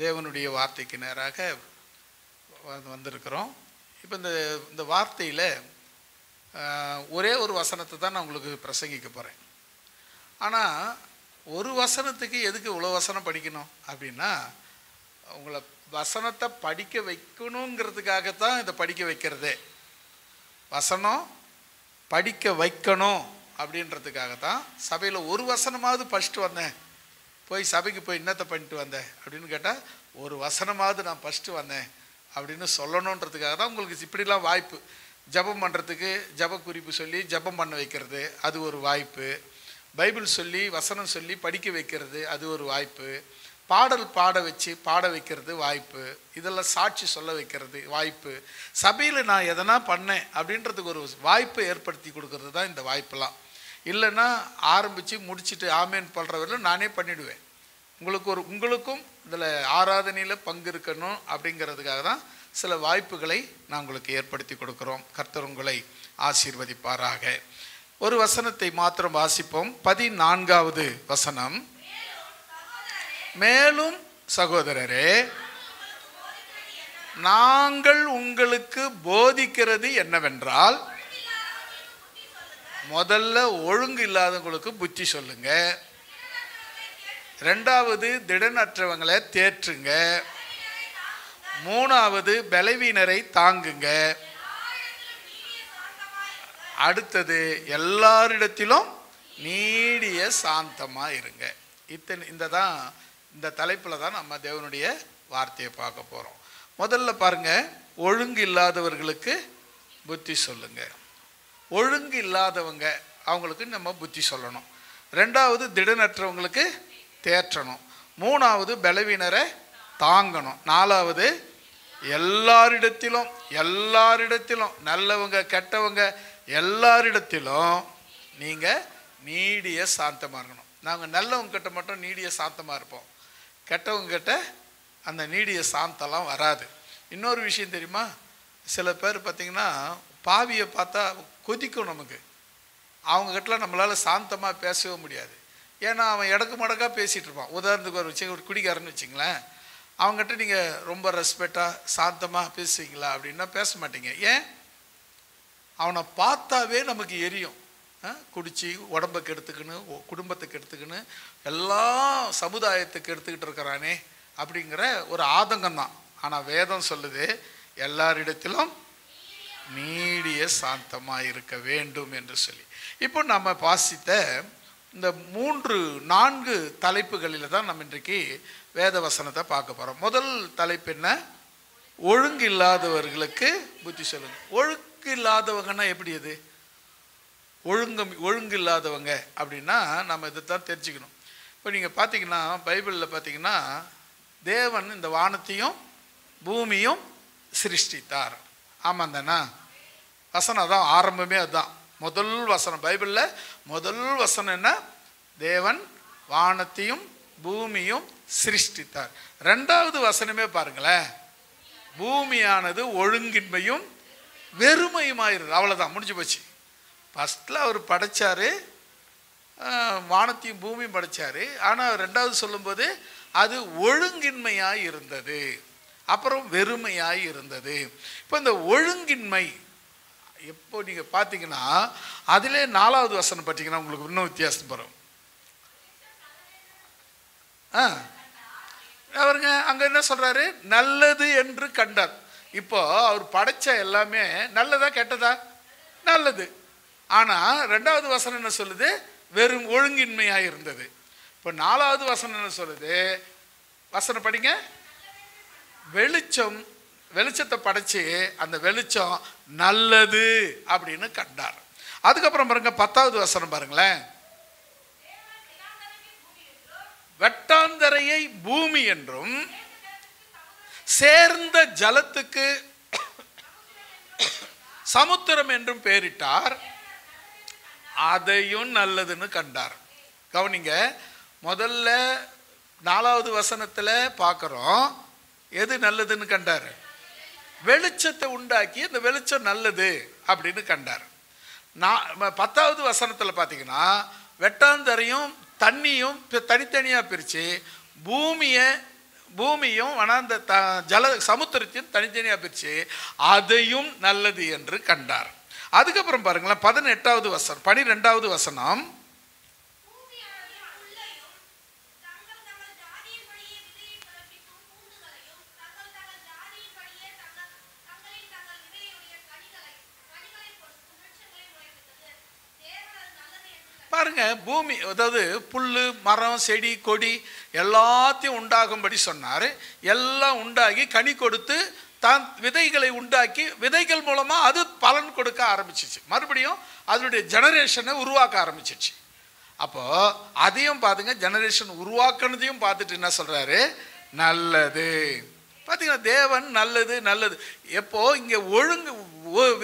தேவனுடைய வார்த்தைக்கு நேராக வந்திருக்கிறோம். இப்போ இந்த வார்த்தையில் ஒரே ஒரு வசனத்தை தான் நான் உங்களுக்கு பிரசங்கிக்க போகிறேன். ஆனால் ஒரு வசனத்துக்கு எதுக்கு இவ்வளோ வசனம் படிக்கணும் அப்படின்னா, உங்களை வசனத்தை படிக்க வைக்கணுங்கிறதுக்காகத்தான் இதை படிக்க வைக்கிறதே. வசனம் படிக்க வைக்கணும் அப்படின்றதுக்காகத்தான் சபையில் ஒரு வசனமாவது ஃபஸ்ட்டு வந்தேன், போய் சபைக்கு போய் என்னத்தை பண்ணிட்டு வந்தேன் அப்படின்னு கேட்டால் ஒரு வசனமாவது நான் ஃபஸ்ட்டு வந்தேன் அப்படின்னு சொல்லணுன்றதுக்காக தான் உங்களுக்கு இப்படிலாம் வாய்ப்பு. ஜபம் பண்ணுறதுக்கு ஜப குறிப்பு சொல்லி ஜபம் பண்ண வைக்கிறது, அது ஒரு வாய்ப்பு. பைபிள் சொல்லி வசனம் சொல்லி படிக்க வைக்கிறது, அது ஒரு வாய்ப்பு. பாடல் பாட வச்சு பாட வைக்கிறது வாய்ப்பு. இதெல்லாம் சாட்சி சொல்ல வைக்கிறது வாய்ப்பு. சபையில் நான் எதனா பண்ணேன் அப்படின்றதுக்கு ஒரு வாய்ப்பை ஏற்படுத்தி கொடுக்கறது தான் இந்த வாய்ப்பெல்லாம். இல்லைன்னா ஆரம்பித்து முடிச்சுட்டு ஆமேன் பண்ணுறவரையில் நானே பண்ணிவிடுவேன். உங்களுக்கும் இதில் ஆராதனையில் பங்கு இருக்கணும் அப்படிங்கிறதுக்காக தான் சில வாய்ப்புகளை நான் உங்களுக்கு ஏற்படுத்தி கொடுக்குறோம். கர்த்தர் உங்களை ஆசீர்வதிப்பாராக. ஒரு வசனத்தை மாத்திரம் வாசிப்போம். 14வது வசனம். மேலும் சகோதரரே, நாங்கள் உங்களுக்கு போதிக்கிறது என்னவென்றால், முதல்ல ஒழுங்கு இல்லாதவங்களுக்கு புத்தி சொல்லுங்க, ரெண்டாவது திடனற்றவங்களை தேற்றுங்க, மூணாவது பலவீனரை தாங்குங்க, அடுத்தது எல்லாரிடத்திலும் நீடிய சாந்தமா இருங்க. இந்த தலைப்பில் தான் நம்ம தேவனுடைய வார்த்தையை பார்க்க போகிறோம். முதல்ல பாருங்க, ஒழுங்கு இல்லாதவர்களுக்கு புத்தி சொல்லுங்க. ஒழுங்கு இல்லாதவங்க அவங்களுக்கு நம்ம புத்தி சொல்லணும். ரெண்டாவது திடனற்றவங்களுக்கு தேற்றணும். மூணாவது பலவீனரை தாங்கணும். நாலாவது எல்லாரிடத்திலும் நல்லவங்க கெட்டவங்க எல்லாரிடத்திலும் நீங்கள் நீடிய சாந்தமாக இருக்கணும். நாங்கள் நல்லவங்க கிட்ட மட்டும் நீடிய சாந்தமாக இருப்போம், கெட்டவங்க கிட்ட அந்த நீடிய சாந்தம்லாம் வராது. இன்னொரு விஷயம் தெரியுமா, சில பேர் பார்த்திங்கன்னா பாவியை பார்த்தா கொதிக்கும் நமக்கு. அவங்ககிட்டலாம் நம்மளால் சாந்தமாக பேசவே முடியாது. ஏன்னா அவன் இடக்கு மடக்காக பேசிகிட்டு இருப்பான். உதாரணத்துக்கு ஒரு குடிக்காரன்னு வச்சிங்களேன், அவங்ககிட்ட நீங்கள் ரொம்ப ரெஸ்பெக்டாக சாந்தமாக பேசுவீங்களா அப்படின்னா பேச மாட்டீங்க. ஏன்? அவனை பார்த்தாவே நமக்கு எரியும். குடிச்சு உடம்புக்கு எடுத்துக்கின்னு குடும்பத்துக்கு எடுத்துக்கின்னு எல்லா சமுதாயத்துக்கு எடுத்துக்கிட்டு இருக்கிறானே அப்படிங்கிற ஒரு ஆதங்கம் தான். ஆனால் வேதம் சொல்லுது எல்லாரிடத்திலும் நீடிய சாந்தமாக இருக்க வேண்டும் என்று சொல்லி. இப்போ நம்ம வாசித்த இந்த 3-4 தலைப்புகளில் தான் நம்ம இன்றைக்கு வேத வசனத்தை பார்க்க போகிறோம். முதல் தலைப்பு என்ன? ஒழுங்கு இல்லாதவர்களுக்கு புத்தி சொல்லுங்க. ஒழுங்கு இல்லாதவங்கன்னா எப்படி? அது ஒழுங்கு இல்லாதவங்க அப்படின்னா நம்ம இதை தான் தெரிஞ்சுக்கணும். இப்போ நீங்கள் பார்த்தீங்கன்னா பைபிளில் பார்த்தீங்கன்னா தேவன் இந்த வானத்தையும் பூமியும் சிருஷ்டித்தார். ஆமாம் தானே? வசனம் தான் ஆரம்பமே. அதுதான் முதல் வசனம். பைபிளில் முதல் வசனம் என்ன? தேவன் வானத்தையும் பூமியும் சிருஷ்டித்தார். ரெண்டாவது வசனமே பாருங்களேன், பூமியானது ஒழுங்கின்மையும் வெறுமையுமாயிருது. அவ்வளோதான், முடிஞ்சு போச்சு. ஃபஸ்ட்டில் அவர் படைச்சார், வானத்தையும் பூமியும் படைச்சார். ஆனால் ரெண்டாவது சொல்லும்போது அது ஒழுங்கின்மையாய் இருந்தது, அப்புறம் வெறுமையாய் இருந்தது. இப்போ இந்த ஒழுங்கின்மை எப்போ நீங்கள் பார்த்தீங்கன்னா அதிலே 4வது வசனம் பார்த்தீங்கன்னா உங்களுக்கு இன்னும் வித்தியாசம் வரும். அவருங்க அங்கே என்ன சொல்கிறாரு? நல்லது என்று கண்டார். இப்போ அவர் படைச்ச எல்லாமே நல்லதா கெட்டதா? நல்லது. ஆனால் ரெண்டாவது வசனம் என்ன சொல்லுது? வெறும் ஒழுங்கின்மையாக இருந்தது. இப்போ 4வது வசனம் என்ன சொல்லுது? வசனம் படிங்க. வெளிச்சத்தை படைச்சு அந்த வெளிச்சம் நல்லது அப்படின்னு கண்டார். அதுக்கப்புறம் பாருங்க 10வது வசனம் பாருங்களேன். வெட்டாந்தரையை பூமி என்றும் சேர்ந்த ஜலத்துக்கு சமுத்திரம் என்றும் பெயரிட்டார், அதையும் நல்லதுன்னு கண்டார். கவனிங்க, முதல்ல 4வது வசனத்துல பார்க்கிறோம் எது நல்லதுன்னு கண்டார்? வெளிச்சத்தை உண்டாக்கி அந்த வெளிச்சம் நல்லது அப்படின்னு கண்டார். 10வது வசனத்துல பார்த்தீங்கன்னா பூமியும் ஜல சமுத்திரத்தையும் தனித்தனியாக பிரித்து அதையும் நல்லது என்று கண்டார். அதுக்கப்புறம் பாருங்களேன் 18வது வசனம் 12வது வசனம். பாருங்க, பூமி அதாவது புல் மரம் செடி கொடி எல்லாத்தையும் உண்டாகும்படி சொன்னார். எல்லாம் உண்டாகி கனி கொடுத்து தான் விதைகளை உண்டாக்கி விதைகள் மூலமாக அது பலன் கொடுக்க ஆரம்பிச்சிச்சு. மறுபடியும் அதனுடைய ஜெனரேஷனை உருவாக்க ஆரம்பிச்சிச்சு. அப்போது அதையும் பார்த்துங்க, ஜெனரேஷன் உருவாக்குனதையும் பார்த்துட்டு என்ன சொல்கிறாரு? நல்லது. பார்த்தீங்கன்னா தேவன் நல்லது நல்லது. எப்போ இங்கே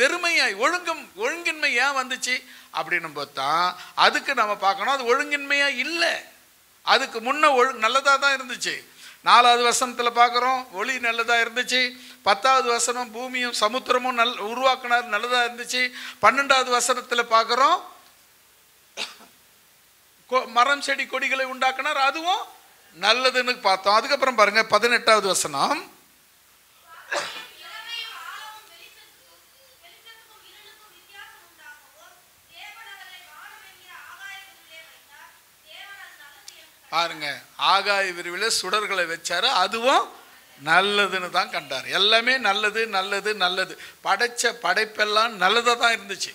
வெறுமையாய் ஒழுங்கின்மை ஏன் வந்துச்சு அப்படின்னு பார்த்தா அதுக்கு நம்ம பார்க்கணும். அது ஒழுங்கின்மையாக இல்லை, அதுக்கு முன்ன நல்லதாக தான் இருந்துச்சு. 4வது வசனத்தில் பார்க்குறோம் ஒளி நல்லதாக இருந்துச்சு. 10வது வசனம் பூமியும் சமுத்திரமும் உருவாக்குனார், நல்லதாக இருந்துச்சு. 12வது வசனத்தில் பார்க்குறோம் மரம் செடி கொடிகளை உண்டாக்குனார், அதுவும் நல்லதுன்னு பார்த்தோம். அதுக்கப்புறம் பாருங்க 18வது வசனம். பாருங்க, ஆகாய விரிவில் சுடர்களை வச்சாரு, அதுவும் நல்லதுன்னு தான் கண்டார். எல்லாமே நல்லது நல்லது நல்லது. படைப்பெல்லாம் நல்லதாக தான் இருந்துச்சு.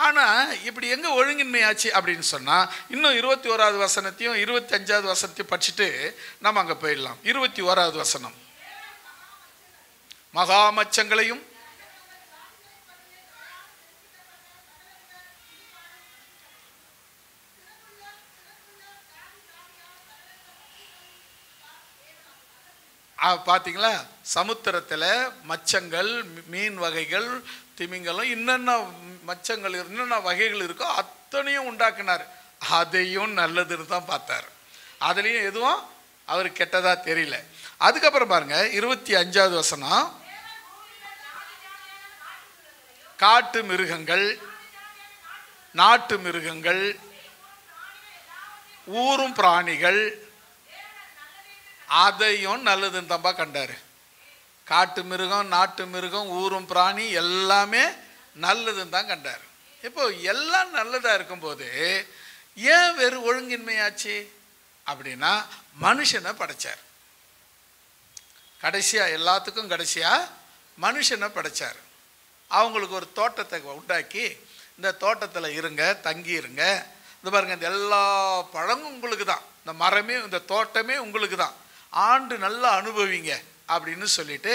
ஆனால் இப்படி எங்கே ஒழுங்கின்மையாச்சு அப்படின்னு சொன்னால் இன்னும் 21வது வசனத்தையும் 25வது வசனத்தையும் படிச்சுட்டு நம்ம அங்கே போயிடலாம். 21வது வசனம். மகாமச்சங்களையும் பார்த்தீங்களா, சமுத்திரத்தில் மச்சங்கள் மீன் வகைகள் திமிங்கலம் என்னென்ன மச்சங்கள் என்னென்ன வகைகள் இருக்கோ அத்தனையும் உண்டாக்குனார். அதையும் நல்லதுன்னு தான் பார்த்தார். அதுலேயும் எதுவும் அவர் கெட்டதாக தெரியல. அதுக்கப்புறம் பாருங்க 25வது வசனம். காட்டு மிருகங்கள் நாட்டு மிருகங்கள் ஊரும் பிராணிகள் அதையும் நல்லதுன்னு தான்ப்பா கண்டாரு. காட்டு மிருகம் நாட்டு மிருகம் ஊரும் பிராணி எல்லாமே நல்லதுன்னு தான் கண்டார். இப்போ எல்லாம் நல்லதாக இருக்கும்போது ஏன் வெறும் ஒழுங்கின்மையாச்சு அப்படின்னா மனுஷனை படைச்சார். கடைசியாக எல்லாத்துக்கும் கடைசியாக மனுஷனை படைச்சார். அவங்களுக்கு ஒரு தோட்டத்தை உண்டாக்கி இந்த தோட்டத்தில் இருங்க, தங்கி இருங்க. இந்த பாருங்க, இந்த எல்லா பழமும் உங்களுக்கு தான், இந்த மரமே இந்த தோட்டமே உங்களுக்கு தான், ஆண்டு நல்லா அனுபவிங்க அப்படின்னு சொல்லிட்டு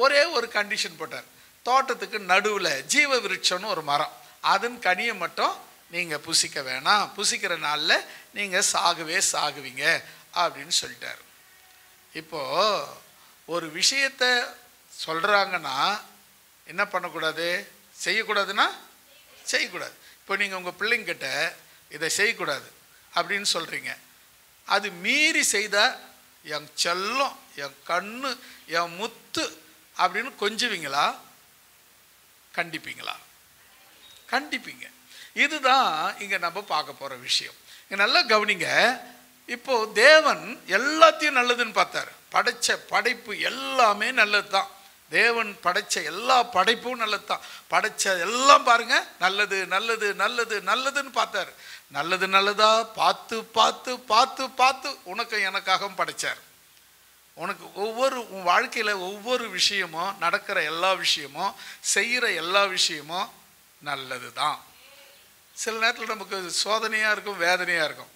ஒரே ஒரு கண்டிஷன் போட்டார். தோட்டத்துக்கு நடுவில் ஜீவ விருட்சம்னு ஒரு மரம், அதன் கனியை மட்டும் நீங்கள் புசிக்க வேணாம், புசிக்கிற நாளில் நீங்கள் சாகுவீங்க அப்படின்னு சொல்லிட்டார். இப்போது ஒரு விஷயத்தை சொல்கிறாங்கன்னா என்ன பண்ணக்கூடாது? செய்யக்கூடாதுன்னா செய்யக்கூடாது. இப்போ நீங்கள் உங்கள் பிள்ளைங்கிட்ட இதை செய்யக்கூடாது அப்படின்னு சொல்கிறீங்க, அது மீறி செய்தால் என் செல்லம் என் கண்ணு என் முத்து அப்படின்னு கொஞ்சுவீங்களா? கண்டிப்பீங்களா? கண்டிப்பீங்க. இதுதான் இங்கே நம்ம பார்க்க போகிற விஷயம். இங்கே நல்லா கவனிங்க. இப்போது தேவன் எல்லாத்தையும் நல்லதுன்னு பார்த்தார். படைப்பு எல்லாமே நல்லது தான். தேவன் படைத்த எல்லா படைப்பும் நல்லது தான். படைத்த எல்லாம் பாருங்க நல்லது நல்லது நல்லது நல்லதுன்னு பார்த்தார். நல்லது நல்லதா பார்த்து பார்த்து பார்த்து பார்த்து உனக்கு எனக்காகவும் படைச்சார். உனக்கு உன் வாழ்க்கையில் ஒவ்வொரு விஷயமும் நடக்கிற எல்லா விஷயமும் செய்கிற எல்லா விஷயமும் நல்லது தான். சில நேரத்தில் நமக்கு சோதனையாக இருக்கும், வேதனையாக இருக்கும்.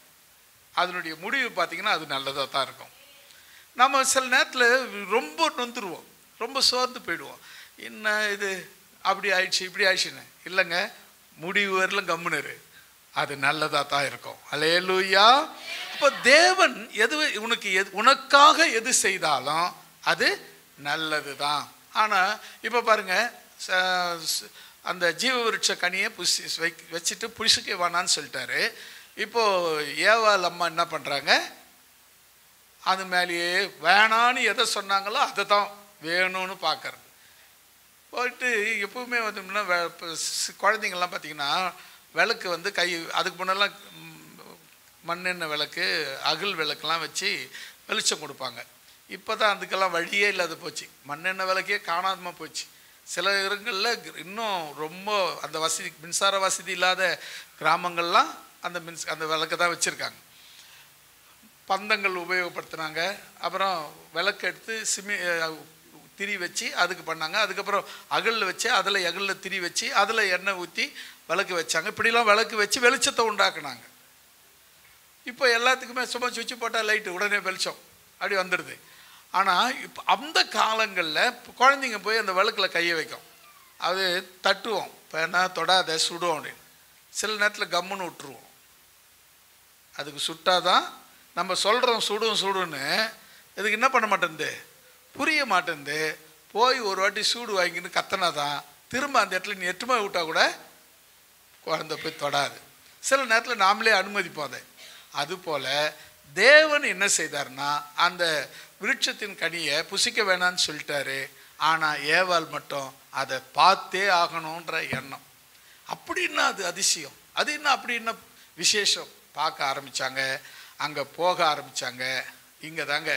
அதனுடைய முடிவு பார்த்திங்கன்னா அது நல்லதாக தான் இருக்கும். நம்ம சில நேரத்தில் ரொம்ப நொந்துருவோம், ரொம்ப சோர்ந்து போயிடுவோம். என்ன இது அப்படி ஆயிடுச்சு இப்படி ஆயிடுச்சுன்னு. இல்லைங்க, முடிவு வரலும் கம்முனரு, அது நல்லதாக தான் இருக்கும். அல்லேலூயா. அப்போ தேவன் உனக்காக எது செய்தாலும் அது நல்லது தான். ஆனால் இப்போ பாருங்கள், அந்த ஜீவ விருட்ச கனியை வச்சுட்டு புசிக்க வேணான்னு சொல்லிட்டாரு. இப்போது ஏவாள் அம்மா என்ன பண்ணுறாங்க? அது மேலேயே வேணான்னு எதை சொன்னாங்களோ அதை தான் வேணும்னு பார்க்கறது. போயிட்டு எப்பவுமே வந்து குழந்தைங்கள்லாம் பார்த்திங்கன்னா விளக்கு வந்து அதுக்கு முன்னெல்லாம் மண்ணெண்ணெய் விளக்கு அகல் விளக்கெல்லாம் வச்சு வெளிச்சம் கொடுப்பாங்க. இப்போ தான் அதுக்கெல்லாம் வழியே இல்லாத போச்சு. மண்ணெண்ணெய் விளக்கே காணாம போச்சு. சில இடங்களில் இன்னும் ரொம்ப அந்த வசதி, மின்சார வசதி இல்லாத கிராமங்கள்லாம் அந்த விளக்கை தான் வச்சுருக்காங்க. பந்தங்கள் உபயோகப்படுத்துனாங்க. அப்புறம் விளக்கு எடுத்து திரி வச்சு அதுக்கு பண்ணாங்க. அதுக்கப்புறம் அகலில் வச்சு அதில் அகலில் திரி வச்சு அதில் எண்ணெய் ஊற்றி விளக்கு வச்சாங்க. இப்படிலாம் விளக்கு வச்சு வெளிச்சத்தை உண்டாக்குனாங்க. இப்போ எல்லாத்துக்குமே சும்மா சுவிட்சு போட்டால் லைட்டு உடனே வெளிச்சம் அப்படி வந்துடுது. ஆனால் இப்போ அந்த காலங்களில் குழந்தைங்க போய் அந்த விளக்கில் கையை வைக்கும், அது தட்டுவோம், இப்போ என்ன தொடாத சுடும் அப்படின்னு. சில நேரத்தில் கம்முன்னு விட்டுருவோம். அதுக்கு சுட்டாதான் நம்ம சொல்கிறோம் சுடும் சுடுன்னு. இதுக்கு என்ன பண்ண மாட்டேங்குது, புரிய மாட்டேங்குது. போய் ஒரு வாட்டி சூடு வாங்கின்னு கத்தனா தான் திரும்ப அந்த இடத்துல நீ எட்டுமா விட்டால் கூட குழந்தை போய் தொடாது. சில நேரத்தில் நாமளே அனுமதிப்போம் அதை. அதுபோல் தேவன் என்ன செய்தார்னா அந்த விருட்சத்தின் கனியை புசிக்க வேணான்னு சொல்லிட்டாரு. ஆனால் ஏவாள் மட்டும் அதை பார்த்தே ஆகணுன்ற எண்ணம். அப்படின்னா அது அதிசயம், அது என்ன அப்படி என்ன விசேஷம். பார்க்க ஆரம்பித்தாங்க, அங்கே போக ஆரம்பித்தாங்க. இங்கே தாங்க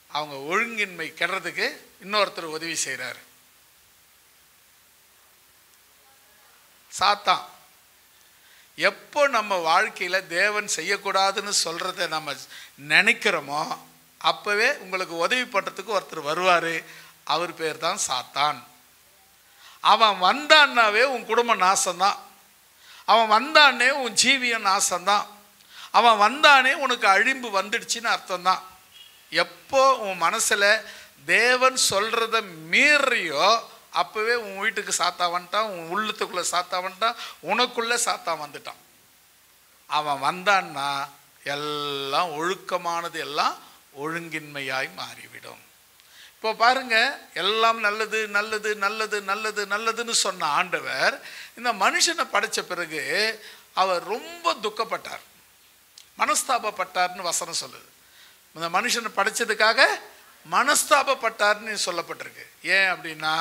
அவங்க ஒழுங்கின்மை கெடுறதுக்கு இன்னொருத்தர் உதவி செய்கிறார், சாத்தான். எப்போ நம்ம வாழ்க்கையில் தேவன் செய்யக்கூடாதுன்னு சொல்கிறத நம்ம நினைக்கிறோமோ அப்போவே உங்களுக்கு உதவி பண்ணுறதுக்கு ஒருத்தர் வருவார். அவர் பேர் தான் சாத்தான். அவன் வந்தான்னாவே உன் குடும்ப நாசம்தான். அவன் வந்தானே உன் ஜீவியம் நாசம்தான். அவன் வந்தானே உனக்கு அழிம்பு வந்துடுச்சின்னு அர்த்தம்தான். எப்போ உன் மனசில் தேவன் சொல்கிறத மீறியோ அப்போவே உன் வீட்டுக்கு சாத்தா வந்துட்டான், உன் உள்ளத்துக்குள்ளே சாத்தா வந்துட்டான், உனக்குள்ளே சாத்தா வந்துட்டான். அவன் வந்தான்னா எல்லாம் ஒழுக்கமானது எல்லாம் ஒழுங்கின்மையாய் மாறிவிடும். இப்போ பாருங்க, எல்லாம் நல்லது நல்லது நல்லது நல்லது நல்லதுன்னு சொன்ன ஆண்டவர் இந்த மனுஷனை படைச்ச பிறகு அவர் ரொம்ப துக்கப்பட்டார், மனஸ்தாபப்பட்டார்னு வசனம் சொல்லுது. இந்த மனுஷனை படைச்சதுக்காக மனஸ்தாபப்பட்டார்னு சொல்லப்பட்டிருக்கு. ஏன் அப்படின்னா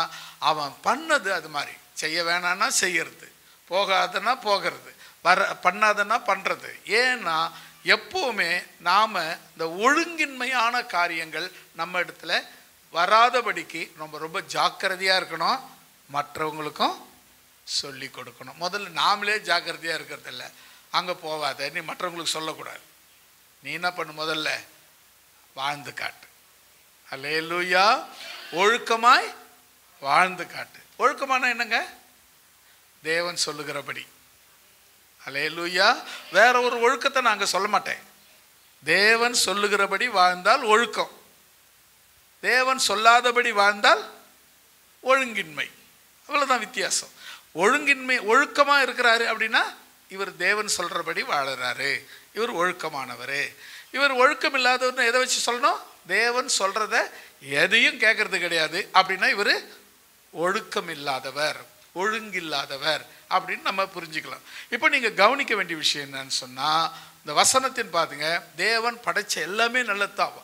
அவன் பண்ணது அது மாதிரி, செய்ய வேணான்னா செய்யறது, போகாதன்னா போகிறது, பண்ணாதன்னா பண்ணுறது. ஏன்னா எப்போவுமே நாம் இந்த ஒழுங்கின்மையான காரியங்கள் நம்ம இடத்துல வராதபடிக்கு நம்ம ரொம்ப ஜாக்கிரதையாக இருக்கணும். மற்றவங்களுக்கும் சொல்லி கொடுக்கணும். முதல்ல நாமளே ஜாக்கிரதையாக இருக்கிறதில்ல. அங்கே போகாத நீ மற்றவங்களுக்கு சொல்லக்கூடாது. நீ என்ன பண்ணு, முதல்ல வாழ்ந்து காட்டு. அல்லேலூயா. ஒழுக்கமாய் வாழ்ந்து காட்டு. ஒழுக்கமான என்னங்க, தேவன் சொல்லுகிறபடி. அல்லேலூயா. வேற ஒரு ஒழுக்கத்தை நாங்கள் சொல்ல மாட்டேன். தேவன் சொல்லுகிறபடி வாழ்ந்தால் ஒழுக்கம், தேவன் சொல்லாதபடி வாழ்ந்தால் ஒழுங்கின்மை. அவ்வளோதான் வித்தியாசம். ஒழுங்கின்மை, ஒழுக்கமாக இருக்கிறாரு அப்படின்னா இவர் தேவன் சொல்கிறபடி வாழறாரு, இவர் ஒழுக்கமானவர். இவர் ஒழுக்கம் இல்லாதவர்னு எதை வச்சு சொல்லணும், தேவன் சொல்கிறத எதையும் கேட்கறது கிடையாது அப்படின்னா இவர் ஒழுக்கம் இல்லாதவர், ஒழுங்கில்லாதவர் அப்படின்னு நம்ம புரிஞ்சுக்கலாம். இப்போ நீங்கள் கவனிக்க வேண்டிய விஷயம் என்னன்னு சொன்னால், இந்த வசனத்தின் பாருங்க, தேவன் படைச்ச எல்லாமே நல்லதுதான்.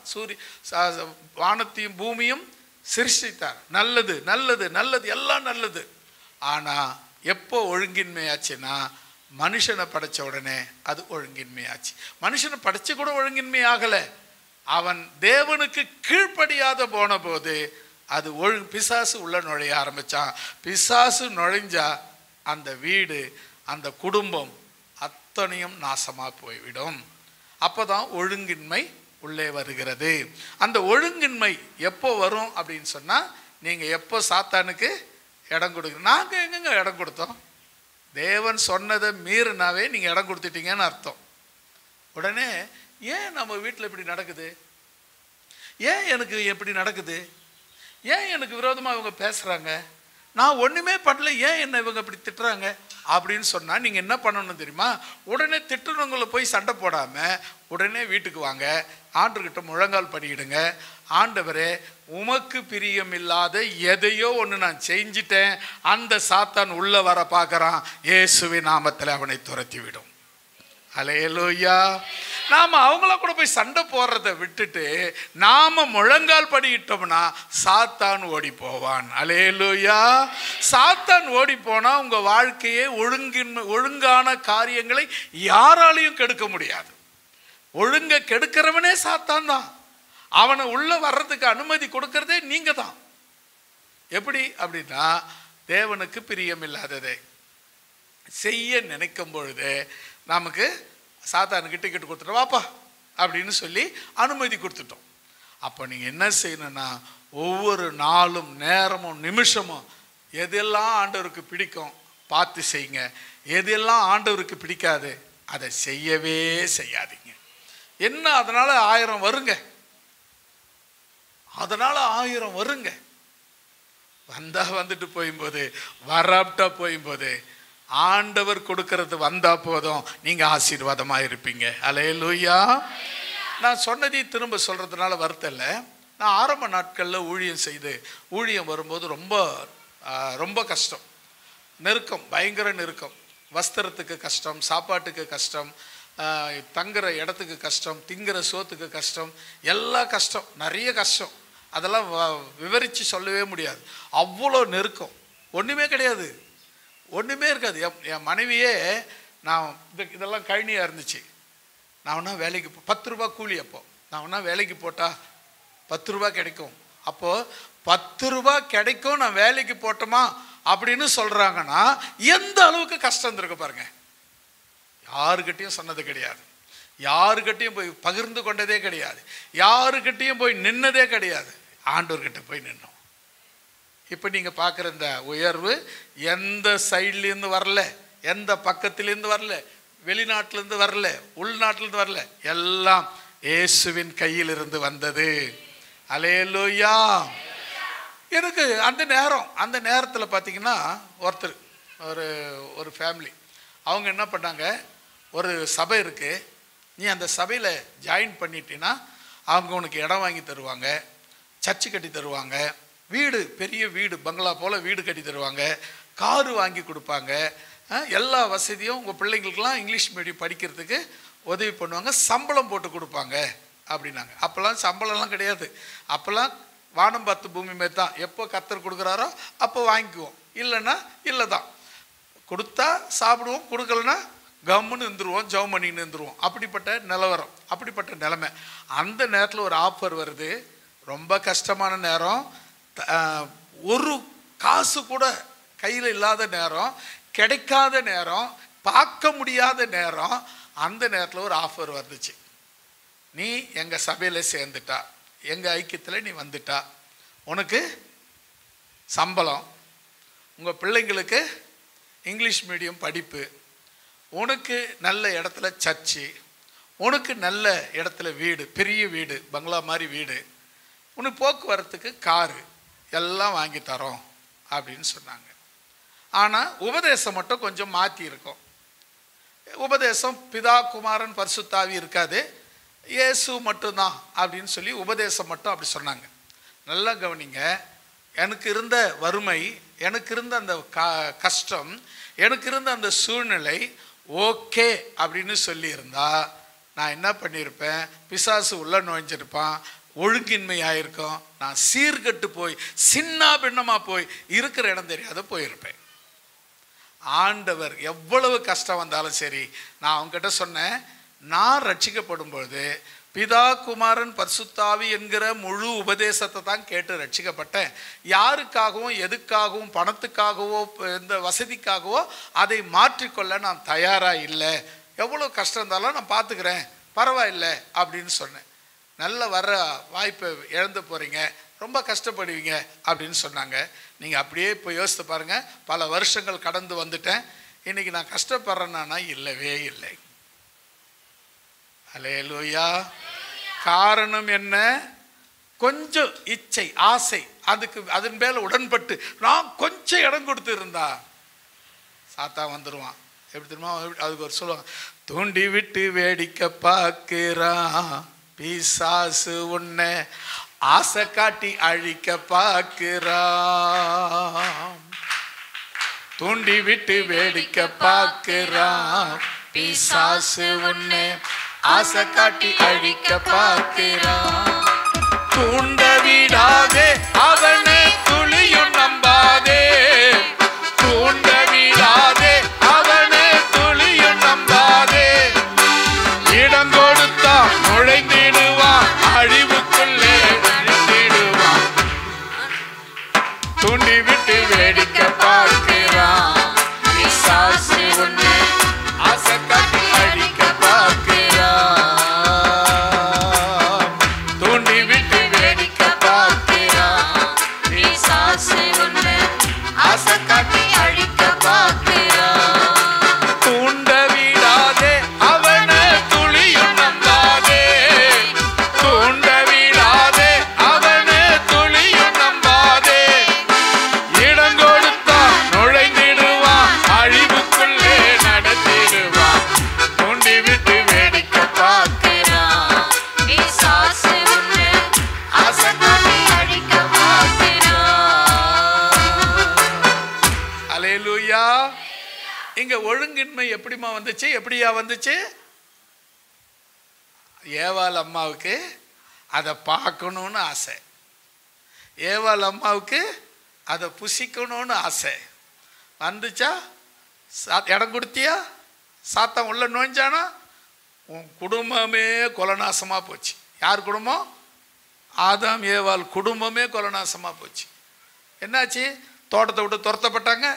வானத்தையும் பூமியும் சிருஷ்டித்தார், நல்லது நல்லது நல்லது எல்லாம் நல்லது. ஆனால் எப்போ ஒழுங்கின்மையாச்சுன்னா மனுஷனை படைச்ச உடனே அது ஒழுங்கின்மையாச்சு. மனுஷனை படைச்சு கூட ஒழுங்கின்மை ஆகலை. அவன் தேவனுக்கு கீழ்ப்படியாத போன போது அது பிசாசு உள்ள நுழைய ஆரம்பிச்சான். பிசாசு நுழைஞ்சா அந்த வீடு, அந்த குடும்பம் அத்தனையும் நாசமாக போய்விடும். அப்போதான் ஒழுங்கின்மை உள்ளே வருகிறது. அந்த ஒழுங்கின்மை எப்போ வரும் அப்படின்னு சொன்னால், நீங்கள் எப்போ சாத்தானுக்கு இடம் கொடுக்குறீங்க. நாங்கள் எங்கெங்க இடம் கொடுத்தோம்? தேவன் சொன்னதை மீறினாவே நீங்கள் இடம் கொடுத்துட்டீங்கன்னு அர்த்தம். உடனே ஏன் நம்ம வீட்டில் இப்படி நடக்குது, ஏன் எனக்கு எப்படி நடக்குது, ஏன் எனக்கு விரோதமாக இவங்க பேசுகிறாங்க, நான் ஒன்றுமே பண்ணல, ஏன் என்ன இவங்க இப்படி திட்டுறாங்க அப்படின்னு சொன்னால் நீங்கள் என்ன பண்ணணும் தெரியுமா? உடனே திட்டுறவங்களை போய் சண்டை போடாமல் உடனே வீட்டுக்கு வாங்க, ஆண்டவர்கிட்ட முழங்கால் படியிடுங்க. ஆண்டவரே, உமக்கு பிரியம் இல்லாத எதையோ ஒன்று நான் செஞ்சிட்டேன், அந்த சாத்தான் உள்ள வர பார்க்குறான், இயேசுவின் நாமத்தில் அவனை துரத்தி விடும். அல்லேலூயா. நாம் அவங்கள கூட போய் சண்டை போடுறதை விட்டுட்டு நாம முழங்கால் படியிட்டோம்னா சாத்தான் ஓடி போவான். அல்லேலூயா. சாத்தான் ஓடி போனா உங்க வாழ்க்கையே ஒழுங்கான காரியங்களை யாராலையும் கெடுக்க முடியாது. ஒழுங்க கெடுக்கிறவனே சாத்தான் தான். அவனை உள்ள வர்றதுக்கு அனுமதி கொடுக்கறதே நீங்க தான். எப்படி அப்படின்னா, தேவனுக்கு பிரியம் இல்லாததை செய்ய நினைக்கும் பொழுது நமக்கு சாத்தானுக்கு டிக்கெட் கொடுத்துட்டு வாப்பா அப்படின்னு சொல்லி அனுமதி கொடுத்துட்டோம். அப்போ நீங்கள் என்ன செய்யணும்னா, ஒவ்வொரு நாளும் நேரமும் நிமிஷமும் எதெல்லாம் ஆண்டவருக்கு பிடிக்கும் பார்த்து செய்யுங்க. எதெல்லாம் ஆண்டவருக்கு பிடிக்காது அதை செய்யவே செய்யாதீங்க. என்ன அதனால் 1000 வருங்க, அதனால் 1000 வருங்க. வந்தா வந்துட்டு போயும்போது, வராப்டா போயும்போது ஆண்டவர் கொடுக்கறது வந்தா போதும், நீங்க ஆசீர்வாதமா இருப்பீங்க. அல்லேலூயா. நான் சொன்னதை திரும்ப சொல்றதுனால வருத்தம் இல்லை. நான் ஆரம்ப நாட்களில் ஊழியம் செய்து ஊழியம் வரும்போது ரொம்ப ரொம்ப கஷ்டம், நெருக்கம், பயங்கர நெருக்கம். வஸ்திரத்துக்கு கஷ்டம், சாப்பாட்டுக்கு கஷ்டம், தங்குற இடத்துக்கு கஷ்டம், திங்கிற சோத்துக்கு கஷ்டம், எல்லா கஷ்டம், நிறைய கஷ்டம். அதெல்லாம் விவரித்து சொல்லவே முடியாது. அவ்வளோ நெருக்கம், ஒன்றுமே கிடையாது, ஒன்றுமே இருக்காது. என் மனைவியே, நான் இதெல்லாம் கழனியாக இருந்துச்சு. நான் ஒன்றா வேலைக்கு 10 ரூபா கூலி. அப்போது நான் ஒன்றா வேலைக்கு போட்டால் 10 ரூபா கிடைக்கும். அப்போது 10 ரூபா கிடைக்கும், நான் வேலைக்கு போட்டோமா அப்படின்னு சொல்கிறாங்கன்னா எந்த அளவுக்கு கஷ்டம் இருந்திருக்கு பாருங்க. யாருக்கிட்டையும் சொன்னது கிடையாது, யாருக்கிட்டையும் போய் பகிர்ந்து கொண்டதே கிடையாது, யாருக்கிட்டையும் போய் நின்னதே கிடையாது. ஆண்டவர்கிட்ட போய் நின்னோம். இப்போ நீங்கள் பார்க்குற இந்த உயர்வு எந்த சைட்லேருந்து வரல, எந்த பக்கத்துலேருந்து வரல, வெளிநாட்டிலேருந்து வரல, உள்நாட்டிலேருந்து வரல, எல்லாம் இயேசுவின் கையிலிருந்து வந்தது. அல்லேலூயா. எனக்கு அந்த நேரத்தில் பார்த்தீங்கன்னா ஒருத்தர், ஒரு ஃபேமிலி, அவங்க என்ன பண்ணாங்க, ஒரு சபை இருக்குது, நீ அந்த சபையில் ஜாயின் பண்ணிட்டீன்னா அவங்க உனக்கு இடம் வாங்கி தருவாங்க, சர்ச்சு கட்டி தருவாங்க, வீடு, பெரிய வீடு, பங்களா போல் வீடு கட்டி தருவாங்க, காரு வாங்கி கொடுப்பாங்க, எல்லா வசதியும் உங்கள் பிள்ளைங்களுக்கெல்லாம் இங்கிலீஷ் மீடியம் படிக்கிறதுக்கு உதவி பண்ணுவாங்க, சம்பளம் போட்டு கொடுப்பாங்க அப்படின்னாங்க. அப்போல்லாம் சம்பளம்லாம் கிடையாது. அப்போல்லாம் வானம் பார்த்து பூமி மாரி தான். எப்போ கர்த்தர் கொடுக்குறாரோ அப்போ வாங்கிக்குவோம், இல்லைன்னா இல்லை தான். கொடுத்தா சாப்பிடுவோம், கொடுக்கலன்னா கம்முன்னு இருந்துருவோம், ஜவ் பண்ணின்னு இருந்துருவோம். அப்படிப்பட்ட நிலவரம், அப்படிப்பட்ட நிலைமை. அந்த நேரத்தில் ஒரு ஆஃபர் வருது, ரொம்ப கஷ்டமான நேரம், ஒரு காசு கூட கையில் இல்லாத நேரம், கிடைக்காத நேரம், பார்க்க முடியாத நேரம். அந்த நேரத்தில் ஒரு ஆஃபர் வந்துச்சு, நீ எங்கள் சபையில் சேர்ந்துட்டா, எங்கள் ஐக்கியத்தில் நீ வந்துட்டா, உனக்கு சம்பளம், உங்கள் பிள்ளைங்களுக்கு இங்கிலீஷ் மீடியம் படிப்பு, உனக்கு நல்ல இடத்துல சர்ச்சு, உனக்கு நல்ல இடத்துல வீடு, பெரிய வீடு, பங்களா மாதிரி வீடு, உனக்கு போக்குவரத்துக்கு காரு, எல்லாம் வாங்கி தரோம் அப்படின்னு சொன்னாங்க. ஆனால் உபதேசம் மட்டும் கொஞ்சம் மாற்றி இருக்கும். உபதேசம் பிதா குமாரன் பரிசுத்தாவி இருக்காது, இயேசு மட்டும்தான் அப்படின்னு சொல்லி உபதேசம் மட்டும் அப்படி சொன்னாங்க. நல்லா கவனிங்க, எனக்கு இருந்த வறுமை, எனக்கு இருந்த அந்த கஷ்டம், எனக்கு இருந்த அந்த சூழ்நிலை ஓகே அப்படின்னு சொல்லியிருந்தா நான் என்ன பண்ணியிருப்பேன், பிசாசு உள்ள நுழைஞ்சிருப்பான், ஒழுங்கின்மையாயிருக்கும், நான் சீர்கட்டு போய் சின்ன பின்னமாக போய் இருக்கிற இடம் தெரியாத போயிருப்பேன். ஆண்டவர் எவ்வளவு கஷ்டம் வந்தாலும் சரி, நான் அவங்ககிட்ட சொன்னேன், நான் ரட்சிக்கப்படும் பொழுது பிதா குமாரன் பரிசுத்தாவி என்கிற முழு உபதேசத்தை தான் கேட்டு ரட்சிக்கப்பட்டேன். யாருக்காகவும் எதுக்காகவும் பணத்துக்காகவோ இந்த வசதிக்காகவோ அதை மாற்றிக்கொள்ள நான் தயாராக இல்லை. எவ்வளோ கஷ்டம் இருந்தாலும் நான் பார்த்துக்கிறேன், பரவாயில்லை அப்படின்னு சொன்னேன். நல்ல வர்ற வாய்ப்பை இழந்து போகிறீங்க, ரொம்ப கஷ்டப்படுவீங்க அப்படின்னு சொன்னாங்க. நீங்கள் அப்படியே இப்போ யோசித்து பாருங்கள், பல வருஷங்கள் கடந்து வந்துட்டேன், இன்றைக்கி நான் கஷ்டப்படுறேன்னா இல்லவே இல்லை. அல்லேலூயா. காரணம் என்ன? கொஞ்சம் இச்சை, ஆசை, அதன் மேல உடன்பட்டு நான் கொஞ்சம் இடம் கொடுத்து இருந்தா சாத்தான் வந்துடுவான். எப்படி தெரியுமா? அதுக்கு ஒரு சொல்லுவாங்க, தூண்டி விட்டு வேடிக்கை பார்க்கிறான் பிசாசு, உன்னை ஆசை காட்டி அழிக்க பார்க்கிறான். தூண்டி விட்டு வேடிக்கை பார்க்கிறான் பிசாசு, உன்னை ஆசை காட்டி அழிக்க பார்க்கிறான். தூண்ட விடாதே அவனை, துளியும் நம்பாதே. தூண்ட விடாதே அவனை, துளியும் நம்பாதே. இடம் கொடுத்தா நுழைந்திடுவான் அழிவுக்குள்ளே. தூண்டி விட்டு வேடிக்கை பார்க்கிறான். பிசாசு உன்னை ஆசை காட்டி அழிக்க பார்க்கிறான். தூண்டி விட்டு வேடிக்கை பார்க்கிறான். பிசாசு உன்னை ஆசை காட்டி அழிக்க பார்க்கிறான். தூண்ட விடாதே அவனை துளியும் நம்பாதே. தூண்ட விடாதே அவனை துளியும் நம்பாதே. இடம் கொடுத்தா நுழைந்திடுவான், அழிவுக்குள்ளே நடத்திடுவான். தூண்டி விட்டு வேடிக்கை பார்க்கிறான். பிசாசு உன்னை ஆசை காட்டி அழிக்க பார்க்கிறான். அல்லேலூயா. இங்க ஒழுங்கின்மை எப்படிமா வந்துச்சு? எப்படியா வந்துச்சு? ஏவாள் அம்மாவுக்கு அதை பார்க்கணும்னு ஆசை. ஏவாள் அம்மாவுக்கு அதை புசிக்கணும்னு ஆசை வந்துச்சா? இடம் கொடுத்தியா? சாத்தான் உள்ள நோஞ்சானா? உன் குடும்பமே கொலநாசமாக போச்சு. யார் குடும்பம்? ஆதாம் ஏவாள் குடும்பமே கொலநாசமாக போச்சு. என்னாச்சு? தோட்டத்தை விட்டு துரத்தப்பட்டாங்க.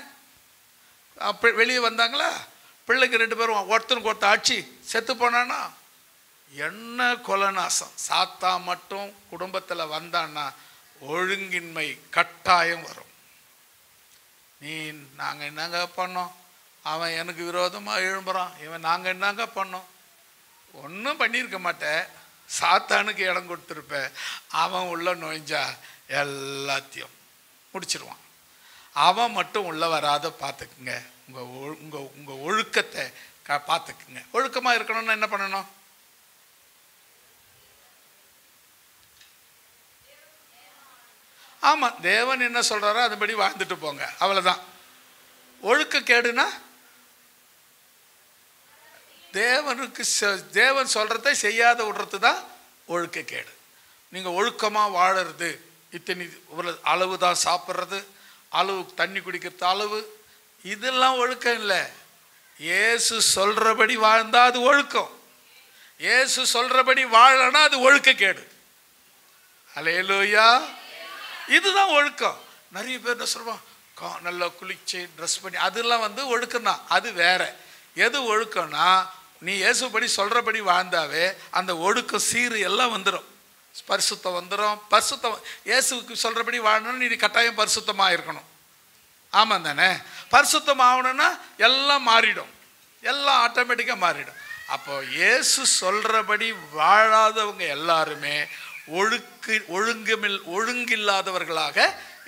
அப்போ வெளியே வந்தாங்களா? பிள்ளைங்க 2 பேரும் ஒருத்தனுக்கு ஒருத்தர் ஆட்சி செத்து போனானா? என்ன கொலநாசம். சாத்தா மட்டும் குடும்பத்தில் வந்தான்னா ஒழுங்கின்மை கட்டாயம் வரும். நாங்கள் என்னங்க பண்ணோம்? அவன் எனக்கு விரோதமாக எழும்புறான். இவன் நாங்கள் என்னங்க பண்ணோம்? ஒன்றும் பண்ணியிருக்க மாட்டேன். சாத்தானுக்கு இடம் கொடுத்துருப்பேன். அவன் உள்ள நுழைஞ்சா எல்லாத்தையும் முடிச்சிருவான். அவன் மட்டும் உள்ள வராத பார்த்துக்குங்க. உங்கள் ஒழுக்கத்தை பார்த்துக்குங்க. ஒழுக்கமாக இருக்கணும்னா என்ன பண்ணணும்? ஆமாம், தேவன் என்ன சொல்கிறாரோ அதுபடி வாழ்ந்துட்டு போங்க, அவ்வளோதான். ஒழுக்க கேடுனா தேவன் சொல்கிறத செய்யாத விடுறது தான் ஒழுக்க கேடு. நீங்கள் ஒழுக்கமாக வாழறது, இத்தனை அளவு தான் சாப்பிட்றது, அளவு தண்ணி குடிக்கிறது, அளவு, இதெல்லாம் ஒழுக்கம் இல்லை. இயேசு சொல்கிறபடி வாழ்ந்தால் அது ஒழுக்கம். இயேசு சொல்கிறபடி வாழனா அது ஒழுக்க கேடு. அல்லேலூயா. இதுதான் ஒழுக்கம். நிறைய பேர் என்ன சொல்லுவான், நல்லா குளிச்சு ட்ரெஸ் பண்ணி, அதெல்லாம் ஒழுக்கம் தான். அது வேற. எது ஒழுக்கம்னா நீ இயேசுபடி சொல்கிறபடி வாழ்ந்தாவே அந்த ஒழுக்கம் சீரு எல்லாம் வந்துடும். பரிசுத்தம் வந்துடும். பரிசுத்தம் இயேசுக்கு சொல்கிறபடி வாழணும்னு நீ கட்டாயம் பரிசுத்தமாக இருக்கணும். ஆமாம் தானே? பரிசுத்தம் ஆகணும்னா எல்லாம் மாறிடும், எல்லாம் ஆட்டோமேட்டிக்காக மாறிடும். அப்போ இயேசு சொல்கிறபடி வாழாதவங்க எல்லாருமே ஒழுங்கில்லாதவர்களாக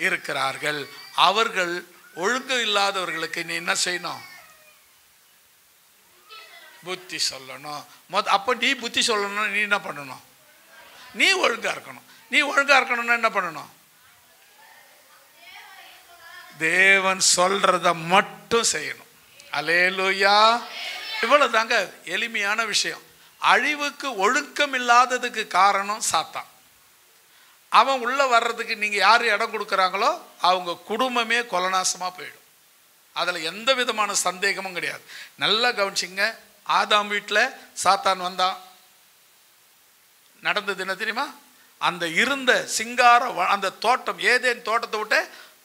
இருக்கிறார்கள். அவர்கள் ஒழுங்கு இல்லாதவர்களுக்கு நீ என்ன செய்யணும்? புத்தி சொல்லணும். அப்போ நீ புத்தி சொல்லணும். நீ என்ன பண்ணணும்? நீ ஒழுங்கா இருக்கணும். நீ ஒழுங்கா இருக்கணும்னா என்ன பண்ணணும்? தேவன் சொல்றத மட்டும் செய்யணும். அல்லேலூயா. இவ்வளவு தாங்க எளிமையான விஷயம். அழிவுக்கு ஒழுக்கம் இல்லாததுக்கு காரணம் சாத்தான். அவன் உள்ள வர்றதுக்கு நீங்க யாரு இடம் கொடுக்குறாங்களோ அவங்க குடும்பமே கொலநாசமா போயிடும். அதுல எந்த விதமான சந்தேகமும் கிடையாது. நல்லா கவனிச்சிங்க. ஆதாம் வீட்டில் சாத்தான் வந்தான். நடந்தது என்ன தெரியுமா? அந்த இருந்த சிங்கார அந்த தோட்டம், ஏதேன் தோட்டத்தை விட்டு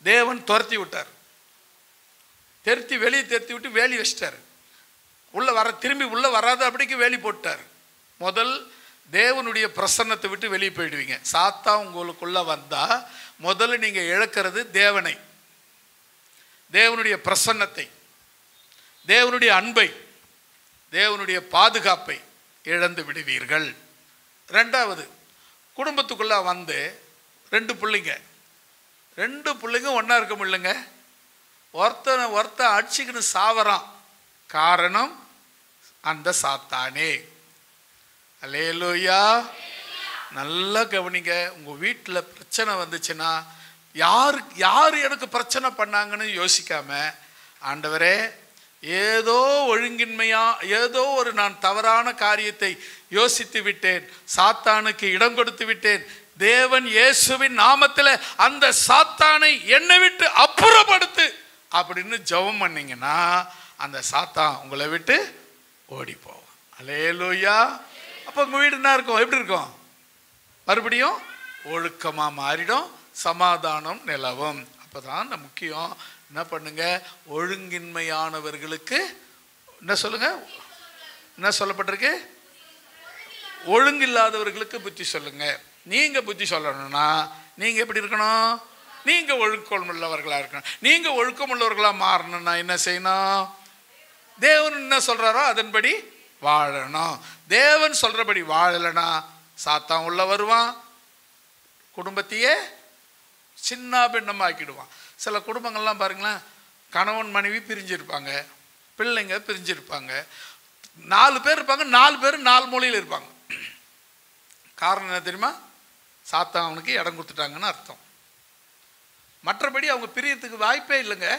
தேவன் துரத்தி விட்டார். வெளியே தெருத்தி விட்டு வேலி வச்சிட்டார். திரும்பி உள்ள வராத அப்படிக்கு வேலி போட்டார். முதல் தேவனுடைய பிரசன்னத்தை விட்டு வெளியே போயிடுவீங்க. சாத்தா உங்களுக்குள்ள வந்தா முதல்ல நீங்க இழக்கிறது தேவனை, தேவனுடைய பிரசன்னத்தை, தேவனுடைய அன்பை, தேவனுடைய பாதுகாப்பை இழந்து விடுவீர்கள். ரெண்டாவது, குடும்பத்துக்குள்ள வந்து 2 பிள்ளைங்க ஒன்றா இருக்க முடியலங்க. ஒருத்த அடிச்சுக்கின்னு சாவறான். காரணம் அந்த சாத்தானே. அல்லேலூயா. நல்லா கவனிங்க. உங்க வீட்டில் பிரச்சனை வந்துச்சுன்னா யார் எனக்கு பிரச்சனை பண்ணாங்கன்னு யோசிக்காம, ஆண்டவரே ஏதோ ஒழுங்கின்மையா ஏதோ ஒரு நான் தவறான காரியத்தை யோசித்து விட்டேன், சாத்தானுக்கு இடம் கொடுத்து விட்டேன், தேவன் இயேசுவின் நாமத்தில் அந்த சாத்தானை என்னை விட்டு அப்புறப்படுத்து அப்படின்னு ஜெபம் பண்ணீங்கன்னா அந்த சாத்தான் உங்களை விட்டு ஓடி போவோம். அல்லேலூயா. அப்போ உங்க வீடு என்ன இருக்கும்? எப்படி இருக்கும்? மறுபடியும் ஒழுக்கமா மாறிடும், சமாதானம் நிலவும். அப்போதான் இந்த முக்கியம். என்ன பண்ணுங்க, ஒழுங்கின்மையானவர்களுக்கு என்ன சொல்லுங்க, என்ன சொல்லப்பட்டிருக்கு, ஒழுங்கில்லாதவர்களுக்கு புத்தி சொல்லுங்க. நீங்க புத்தி சொல்லணும்னா நீங்க எப்படி இருக்கணும், நீங்க ஒழுக்கம் உள்ளவர்களா இருக்கணும். நீங்க ஒழுக்கம் உள்ளவர்களா மாறணும்னா என்ன செய்யணும், தேவன் என்ன சொல்றாரோ அதன்படி வாழணும். தேவன் சொல்றபடி வாழலைன்னா சாத்தான் உள்ள வருவான், குடும்பத்தையே சின்ன பின்னமாக்கிடுவான். சில குடும்பங்கள்லாம் பாருங்களேன், கணவன் மனைவி பிரிஞ்சிருப்பாங்க, பிள்ளைங்க பிரிஞ்சிருப்பாங்க, 4 பேர் இருப்பாங்க, 4 பேர் 4 மூலையில் இருப்பாங்க. காரணம் என்ன தெரியுமா, சாத்தான் அவனுக்கு இடம் கொடுத்துட்டாங்கன்னு அர்த்தம். மற்றபடி அவங்க பிரியறதுக்கு வாய்ப்பே இல்லைங்க,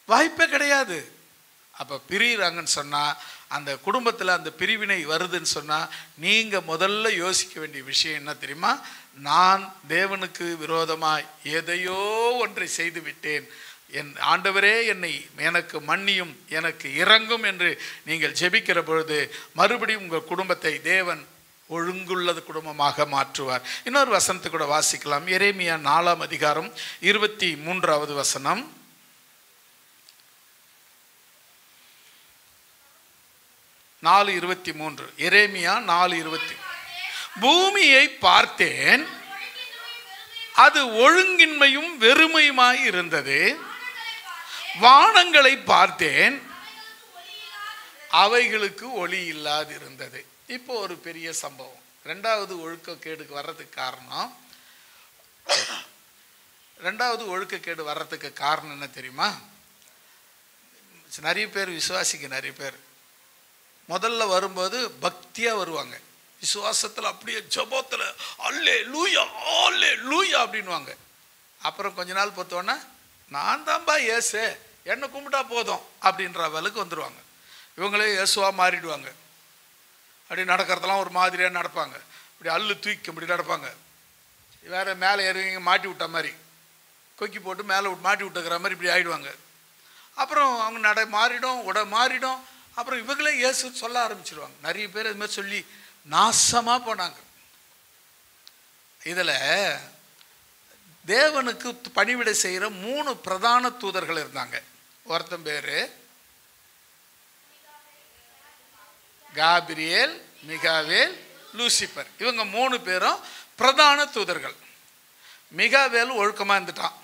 வாய்ப்பே கிடையாது. அப்போ பிரியிறாங்கன்னு சொன்னால், அந்த குடும்பத்தில் அந்த பிரிவினை வருதுன்னு சொன்னால், நீங்கள் முதல்ல யோசிக்க வேண்டிய விஷயம் என்ன தெரியுமா, நான் தேவனுக்கு விரோதமாக எதையோ ஒன்றை செய்து விட்டேன், என் ஆண்டவரே எனக்கு மன்னியும், எனக்கு இரங்கும் என்று நீங்கள் ஜெபிக்கிற பொழுது மறுபடியும் உங்கள் குடும்பத்தை தேவன் ஒழுங்குள்ளது குடும்பமாக மாற்றுவார். இன்னொரு வசனத்தை கூட வாசிக்கலாம். எரேமியா 4ஆம் அதிகாரம் 23வது வசனம். எரேமியா 4:20. பூமியை பார்த்தேன், அது ஒழுங்கின்மையும் வெறுமையுமாய் இருந்தது. வானங்களை பார்த்தேன், அவைகளுக்கு ஒளி இல்லாது இருந்தது. இப்போ ஒரு பெரிய சம்பவம். 2வது ஒழுக்கக்கேடுக்கு வர்றதுக்கு காரணம், 2வது ஒழுக்கக்கேடு வர்றதுக்கு காரணம் என்ன தெரியுமா, நிறைய பேர் விசுவாசிக்க, நிறைய பேர் முதல்ல வரும்போது பக்தியாக வருவாங்க, விசுவாசத்தில் அப்படியே ஜபத்தில் அல்லே லூயா அல்லே லூயா அப்படின்வாங்க. அப்புறம் கொஞ்ச நாள் பார்த்தோன்னா, நான் தான்பா ஏசு, என்னை கும்பிட்டா போதும் அப்படின்ற அவளுக்கு வந்துடுவாங்க. இவங்களே இயேசுவாக மாறிடுவாங்க. அப்படி நடக்கிறதெல்லாம் ஒரு மாதிரியாக நடப்பாங்க, இப்படி அல்லு தூக்கி இப்படி நடப்பாங்க, வேறு மேலே ஏறுவீங்க மாட்டி விட்ட மாதிரி, கொக்கி போட்டு மேலே மாட்டி விட்டுக்கிற மாதிரி இப்படி ஆகிடுவாங்க. அப்புறம் அவங்க மாறிடும். அப்புறம் இவங்களே இயேசு சொல்ல ஆரம்பிச்சிடுவாங்க. நிறைய பேர் இது மாதிரி சொல்லி நாசமாக போனாங்க. இதில் தேவனுக்கு பணிவிடை செய்கிற 3 பிரதான தூதர்கள் இருந்தாங்க. ஒருத்தன் பேர் காபிரியேல், மிகாவேல், லூசிபர். இவங்க 3 பேரும் பிரதான தூதர்கள். மிகாவேல் ஒழுக்கமாக இருந்துட்டான்,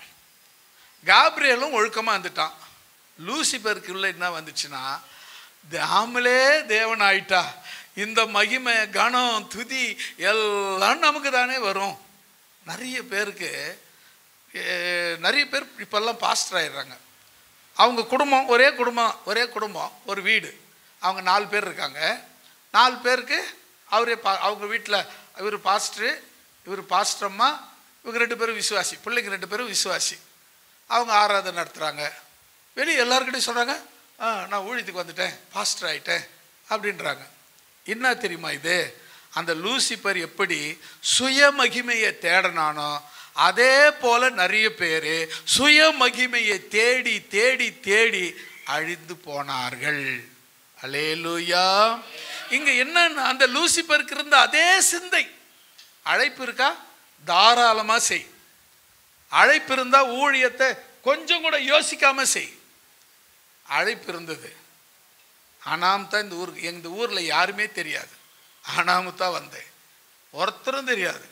காபிரியேலும் ஒழுக்கமாக இருந்துட்டான். லூசிபருக்குள்ள என்ன வந்துச்சுன்னா, தாமலே தேவன் ஆயிட்டா, இந்த மகிமை கணம் துதி எல்லாம் நமக்கு தானே வரும். நிறைய பேர் இப்பெல்லாம் பாஸ்டர் ஆயிடுறாங்க. அவங்க குடும்பம் ஒரே குடும்பம் ஒரு வீடு, அவங்க 4 பேர் இருக்காங்க. 4 பேருக்கு அவங்க வீட்டில் இவர் பாஸ்டரு, இவர் பாஸ்டரம்மா, இவங்க 2 பேரும் விசுவாசி, பிள்ளைங்க 2 பேரும் விசுவாசி. அவங்க ஆராதனை நடத்துகிறாங்க. வெளியே எல்லாருக்கிட்டையும் சொல்கிறாங்க, நான் ஊழியத்துக்கு வந்துட்டேன், பாஸ்டர் ஆகிட்டேன் அப்படின்றாங்க. என்ன தெரியுமா இது, அந்த லூசிபர் எப்படி சுய மகிமையை தேடனானோ அதே போல நிறைய பேர் சுய மகிமையை தேடி தேடி தேடி அழிந்து போனார்கள். அல்லேலூயா. இங்க என்ன, அந்த லூசிபருக்கு இருந்த அதே சிந்தை. அழைப்பு இருக்கா, தாராளமா செய். அழைப்பு இருந்தா ஊழியத்தை கொஞ்சம் கூட யோசிக்காம செய். அழைப்பு இருந்தது. ஆனாம் தான் இந்த ஊர்ல யாருமே தெரியாது, ஆனாமு தான் வந்தேன். ஒருத்தரும் தெரியாது,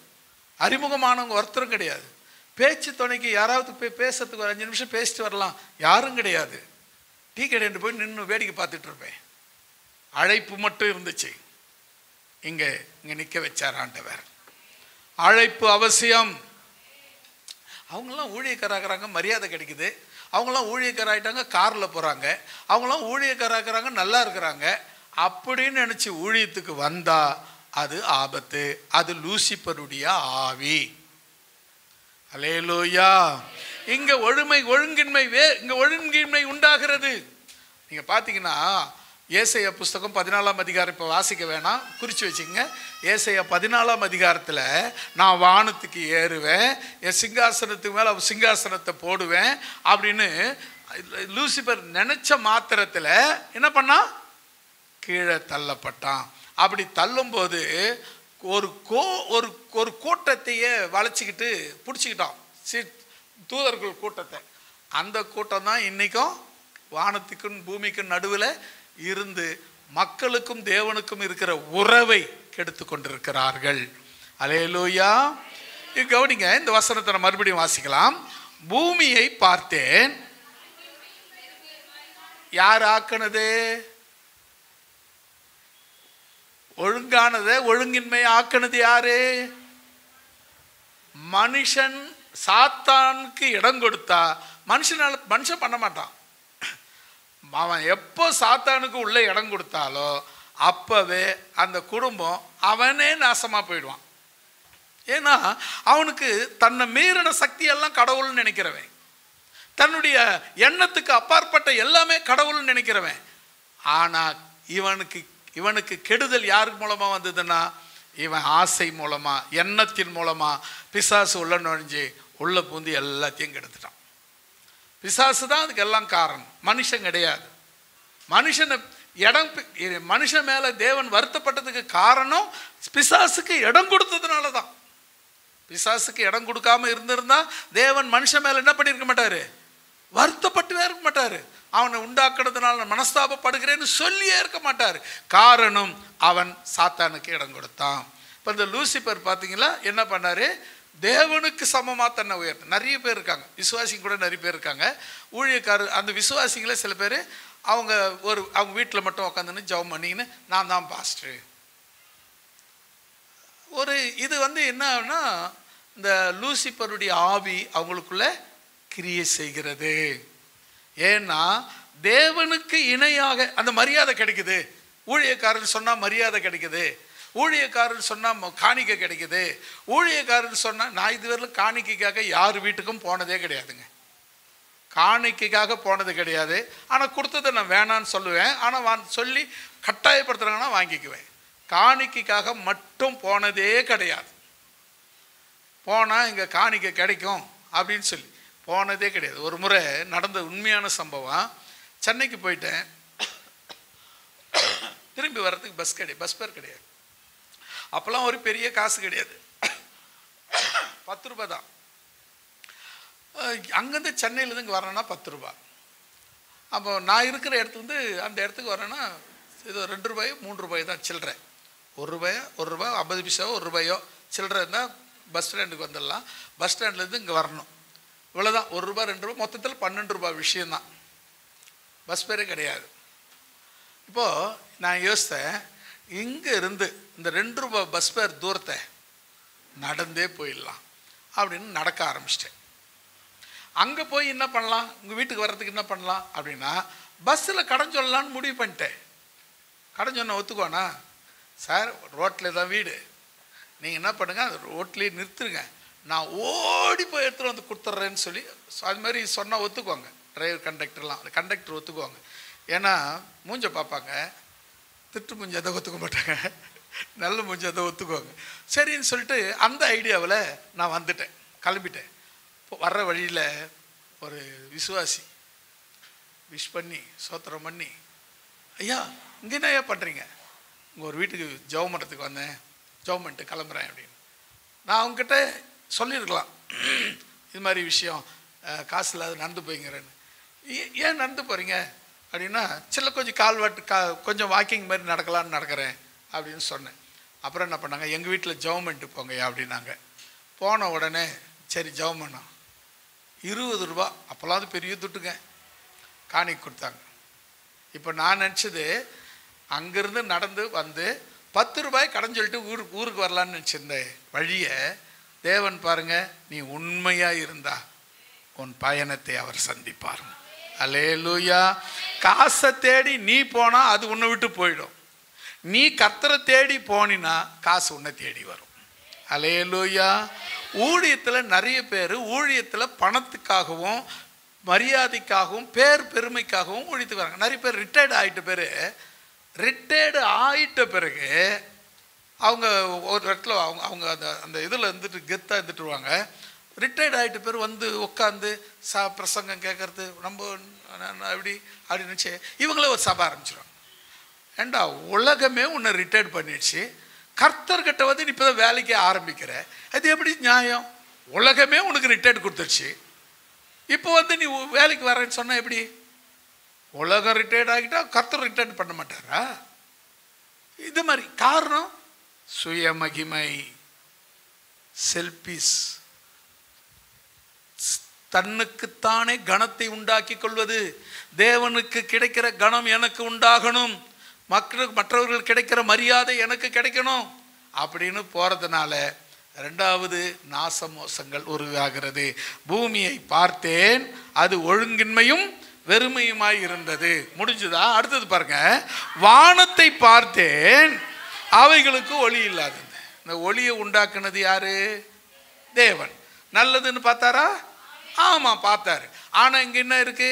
அறிமுகமானவங்க ஒருத்தரும் கிடையாது. பேச்சு துணைக்கு யாராவது போய் பேசுறதுக்கு ஒரு 5 நிமிஷம் பேசிட்டு வரலாம், யாரும் கிடையாது. டீ கடையில் போய் நின்று வேடிக்கை பார்த்துட்டு இருப்பேன். அழைப்பு மட்டும் இருந்துச்சு. இங்கே நிற்க வச்சார் ஆண்டவர். அழைப்பு அவசியம். அவங்களாம் ஊழியக்காராகிறாங்க, மரியாதை கிடைக்குது. அவங்களாம் ஊழியக்காராயிட்டாங்க, காரில் போகிறாங்க. அவங்களாம் ஊழியக்காராகிறாங்க, நல்லா இருக்கிறாங்க அப்படின்னு நினச்சி ஊழியத்துக்கு வந்தா அது ஆபத்து. அது லூசிபருடைய ஆவி. அல்லேலூயா. இங்க ஒழுங்கின்மை உண்டாகிறது. நீங்க பாத்தீங்கன்னா ஏசாயா புஸ்தகம் 14ஆம் அதிகாரம், இப்போ வாசிக்க வேணாம், குறித்து வச்சுக்கங்க. ஏசாயா 14ஆம் அதிகாரத்தில் நான் வானத்துக்கு ஏறுவேன், என் சிங்காசனத்துக்கு மேலே சிங்காசனத்தை போடுவேன் அப்படின்னு லூசிபர் நினைச்ச மாத்திரத்தில் என்ன பண்ணா, கீழே தள்ளப்பட்டான். அப்படி தள்ளும்போது ஒரு கூட்டத்தையே வளைச்சிக்கிட்டு பிடிச்சிக்கிட்டான். தூதர்கள் கூட்டத்தை. அந்த கூட்டம் தான் இன்றைக்கும் வானத்துக்கும் பூமிக்கும் நடுவில் இருந்து மக்களுக்கும் தேவனுக்கும் இருக்கிற உறவை கெடுத்து கொண்டிருக்கிறார்கள். அல்லேலூயா. கவனிங்க, இந்த வசனத்தை நான் மறுபடியும் வாசிக்கலாம். பூமியை பார்த்தேன். யார் ஆக்கினது? ஒழுங்கானதை ஒழுங்கின்மை ஆக்கினது யாரு? மனுஷன். சாத்தானுக்கு இடம் கொடுத்தா மனுஷன் பண்ண மாட்டான். அவன் எப்போ சாத்தானுக்கு உள்ள இடம் கொடுத்தாலோ அப்பவே அந்த குடும்பம் அவனே நாசமா போயிடுவான். ஏன்னா அவனுக்கு தன்னை மீறின சக்தியெல்லாம் கடவுள்னு நினைக்கிறவன், தன்னுடைய எண்ணத்துக்கு அப்பாற்பட்ட எல்லாமே கடவுள்னு நினைக்கிறவன். ஆனா இவனுக்கு கெடுதல் யாருக்கு மூலமா வந்ததுன்னா, இவன் ஆசை மூலமா, எண்ணத்தின் மூலமா பிசாசு உள்ள நுழைஞ்சு உள்ள பூந்து எல்லாத்தையும் கெடுத்துட்டான். பிசாசு தான் அதுக்கு எல்லாம் காரணம், மனுஷன் கிடையாது. மனுஷன் மேல தேவன் வருத்தப்பட்டதுக்கு காரணம் பிசாசுக்கு இடம் கொடுத்ததுனால தான். பிசாசுக்கு இடம் கொடுக்காம இருந்திருந்தா தேவன் மனுஷன் மேல என்ன பண்ணிருக்க மாட்டாரு? வருத்தப்பட்டுவே இருக்க மாட்டாரு. அவனை உண்டாக்குறதுனால மனஸ்தாபப்படுகிறேன்னு சொல்லியே இருக்க மாட்டார். காரணம் அவன் சாத்தானுக்கு இடம் கொடுத்தான். இப்போ இந்த லூசிபர் பார்த்தீங்களா என்ன பண்ணாரு? தேவனுக்கு சமமாக தன்னை உயர்த்த. நிறைய பேர் இருக்காங்க, விசுவாசிங்க கூட நிறைய பேர் இருக்காங்க, ஊழியக்காரர். அந்த விசுவாசிங்களே சில பேர் அவங்க வீட்டில் மட்டும் உட்காந்துன்னு ஜெபம் பண்ணிக்கின்னு நான் தான் பாஸ்டர். இது என்னன்னா இந்த லூசிபருடைய ஆவி அவங்களுக்குள்ள கிரியை செய்கிறது. ஏன்னா தேவனுக்கு இணையாக அந்த மரியாதை கிடைக்குது. ஊழியக்காரன் சொன்னா மரியாதை கிடைக்குது, ஊழியக்காரன் சொன்னா காணிக்கை கிடைக்குது. ஊழியக்காரன் சொன்னா, நான் இதுவரையிலும் காணிக்கைக்காக யார் வீட்டுக்கும் போனதே கிடையாதுங்க. காணிக்கைக்காக போனது கிடையாது. ஆனால் கொடுத்ததை நான் வேணான்னு சொல்லுவேன். ஆனால் சொல்லி கட்டாயப்படுத்துறாங்கன்னா வாங்கிக்குவேன். காணிக்கைக்காக மட்டும் போனதே கிடையாது. போனால் இங்கே காணிக்கை கிடைக்கும் அப்படின்னு சொல்லி போனதே கிடையாது. ஒரு முறை நடந்த உண்மையான சம்பவம். சென்னைக்கு போயிட்டேன், திரும்பி வர்றதுக்கு பஸ் பேர் கிடையாது. அப்போல்லாம் ஒரு பெரிய காசு கிடையாது, 10 ரூபாய் தான். அங்கேருந்து சென்னையிலேருந்து இங்கே வரணும்னா 10 ரூபாய். அப்போ நான் இருக்கிற இடத்துலேருந்து அந்த இடத்துக்கு வரேன்னா இது 2 ரூபாயோ 3 ரூபாய் தான் சில்லறை. 1 ரூபாயோ 50 பைசாவோ 1 ரூபாயோ சில்லறை இருந்தால் பஸ் ஸ்டாண்டுக்கு வந்துடலாம். பஸ் ஸ்டாண்ட்லேருந்து இங்கே வரணும், இவ்வளோதான். 1 ரூபாய் 2 ரூபாய், மொத்தத்தில் 12 ரூபாய் விஷயந்தான். பஸ் பேரே கிடையாது. இப்போது நான் யோசித்தேன், இங்கே இருந்து இந்த 2 ரூபாய் பஸ் பேர் தூரத்தை நடந்தே போயிடலாம் அப்படின்னு நடக்க ஆரம்பிச்சிட்டேன். அங்கே போய் என்ன பண்ணலாம், உங்கள் வீட்டுக்கு வர்றதுக்கு என்ன பண்ணலாம் அப்படின்னா பஸ்ஸில் கடன் சொல்லலான்னு முடிவு பண்ணிட்டேன். கடன் சொன்ன ஒத்துக்குவானா? சார் ரோட்டில் தான் வீடு, நீங்கள் என்ன பண்ணுங்கள் அது ரோட்லேயே நிறுத்துருங்க, நான் ஓடி போய் எடுத்துகிட்டு வந்து கொடுத்துட்றேன்னு சொல்லி அது மாதிரி சொன்னால் ஒத்துக்குவாங்க. டிரைவர் கண்டக்டர்லாம், அந்த கண்டக்டர் ஒத்துக்குவாங்க. ஏன்னா மூஞ்ச பார்ப்பாங்க, திட்டு மூஞ்ச அதை ஒத்துக்க மாட்டாங்க, நல்ல மூஞ்ச அதை ஒத்துக்குவாங்க. சரின்னு சொல்லிட்டு அந்த ஐடியாவில் நான் வந்துட்டேன், கிளம்பிட்டேன். இப்போ வர்ற வழியில் ஒரு விசுவாசி விஷ் பண்ணி சோத்திரம் பண்ணி, ஐயா இங்கே என்ன ஐயா பண்ணுறீங்க? உங்கள் ஒரு வீட்டுக்கு ஜெபம் பண்ணுறதுக்கு வந்தேன், ஜெபம் பண்ணிட்டு கிளம்புறேன் அப்படின்னு. நான் அவங்ககிட்ட சொல்லியிருக்கலாம், இது மாதிரி விஷயம் காசு இல்லாத நடந்து போய்ங்கிறேன்னு. ஏன் நடந்து போகிறீங்க அப்படின்னா, சில கொஞ்சம் கொஞ்சம் வாக்கிங் மாதிரி நடக்கலான்னு நடக்கிறேன் அப்படின்னு சொன்னேன். அப்புறம் என்ன பண்ணாங்க, எங்கள் வீட்டில் ஜெபம் பண்ணிட்டு போங்கய்யா அப்படின்னாங்க. போன உடனே சரி ஜெபம் பண்ணோம். 20 ரூபா, அப்போல்லாம் அது பெரிய துட்டுங்க, காணிக்கை கொடுத்தாங்க. இப்போ நான் நினச்சது அங்கேருந்து நடந்து வந்து 10 ரூபாய் கடன் சொல்லிட்டு ஊருக்கு வரலான்னு நினச்சிருந்தேன். வழியை தேவன் பாருங்க, நீ உண்மையாக இருந்தா உன் பயணத்தை அவர் சந்திப்பார். அல்லேலூயா. காசை தேடி நீ போனா அது உன்னை விட்டு போயிடும். நீ கர்த்தரை தேடி போனினா காசு உன்னை தேடி வரும். அல்லேலூயா. ஊழியத்தில் நிறைய பேர் ஊழியத்தில் பணத்துக்காகவும் மரியாதைக்காகவும் பேர் பெருமைக்காகவும் ஊழியத்துக்கு வராங்க. நிறைய பேர் ரிட்டையர்டு ஆயிட்ட பிறகு அவங்க ஒரு இடத்துல அவங்க அந்த இதில் இருந்துட்டு கெத்தாக இருந்துட்டுருவாங்க. ரிட்டையர்ட் ஆகிட்ட பேர் வந்து உட்காந்து பிரசங்கம் கேட்கறது நம்ம அப்படின்னு நினச்சி இவங்களே ஒரு சபை ஆரம்பிச்சிடுவாங்க. ஏண்டா உலகமே உன்னை ரிட்டையர்ட் பண்ணிடுச்சு, கர்த்தர்கிட்ட வந்து நீ இப்போ தான் வேலைக்கே ஆரம்பிக்கிற, அது எப்படி நியாயம்? உலகமே உனக்கு ரிட்டையர்ட் கொடுத்துருச்சு. இப்போ வந்து நீ வேலைக்கு வரேன்னு சொன்ன எப்படி? உலகம் ரிட்டையர்ட் ஆகிட்டா கர்த்தர் ரிட்டையர்ட் பண்ண மாட்டாரா? இது மாதிரி காரணம் சுயமகிமை, செல்பிஸ், தன்னுக்குத்தானே கணத்தை உண்டாக்கி கொள்வது. தேவனுக்கு கிடைக்கிற கணம் எனக்கு உண்டாகணும், மற்றவர்கள் கிடைக்கிற மரியாதை எனக்கு கிடைக்கணும் அப்படின்னு போறதுனால ரெண்டாவது நாசமோசங்கள் உருவாகிறது. பூமியை பார்த்தேன், அது ஒழுங்கின்மையும் வெறுமையுமாய் இருந்தது. முடிஞ்சுதா? அடுத்தது பாருங்க, வானத்தை பார்த்தேன், அவைகளுக்கு ஒளி இல்லாதது. இந்த ஒளியை உண்டாக்குனது யாரு? தேவன். நல்லதுன்னு பார்த்தாரா? ஆமா பார்த்தாரு. ஆனா இங்க என்ன இருக்கு?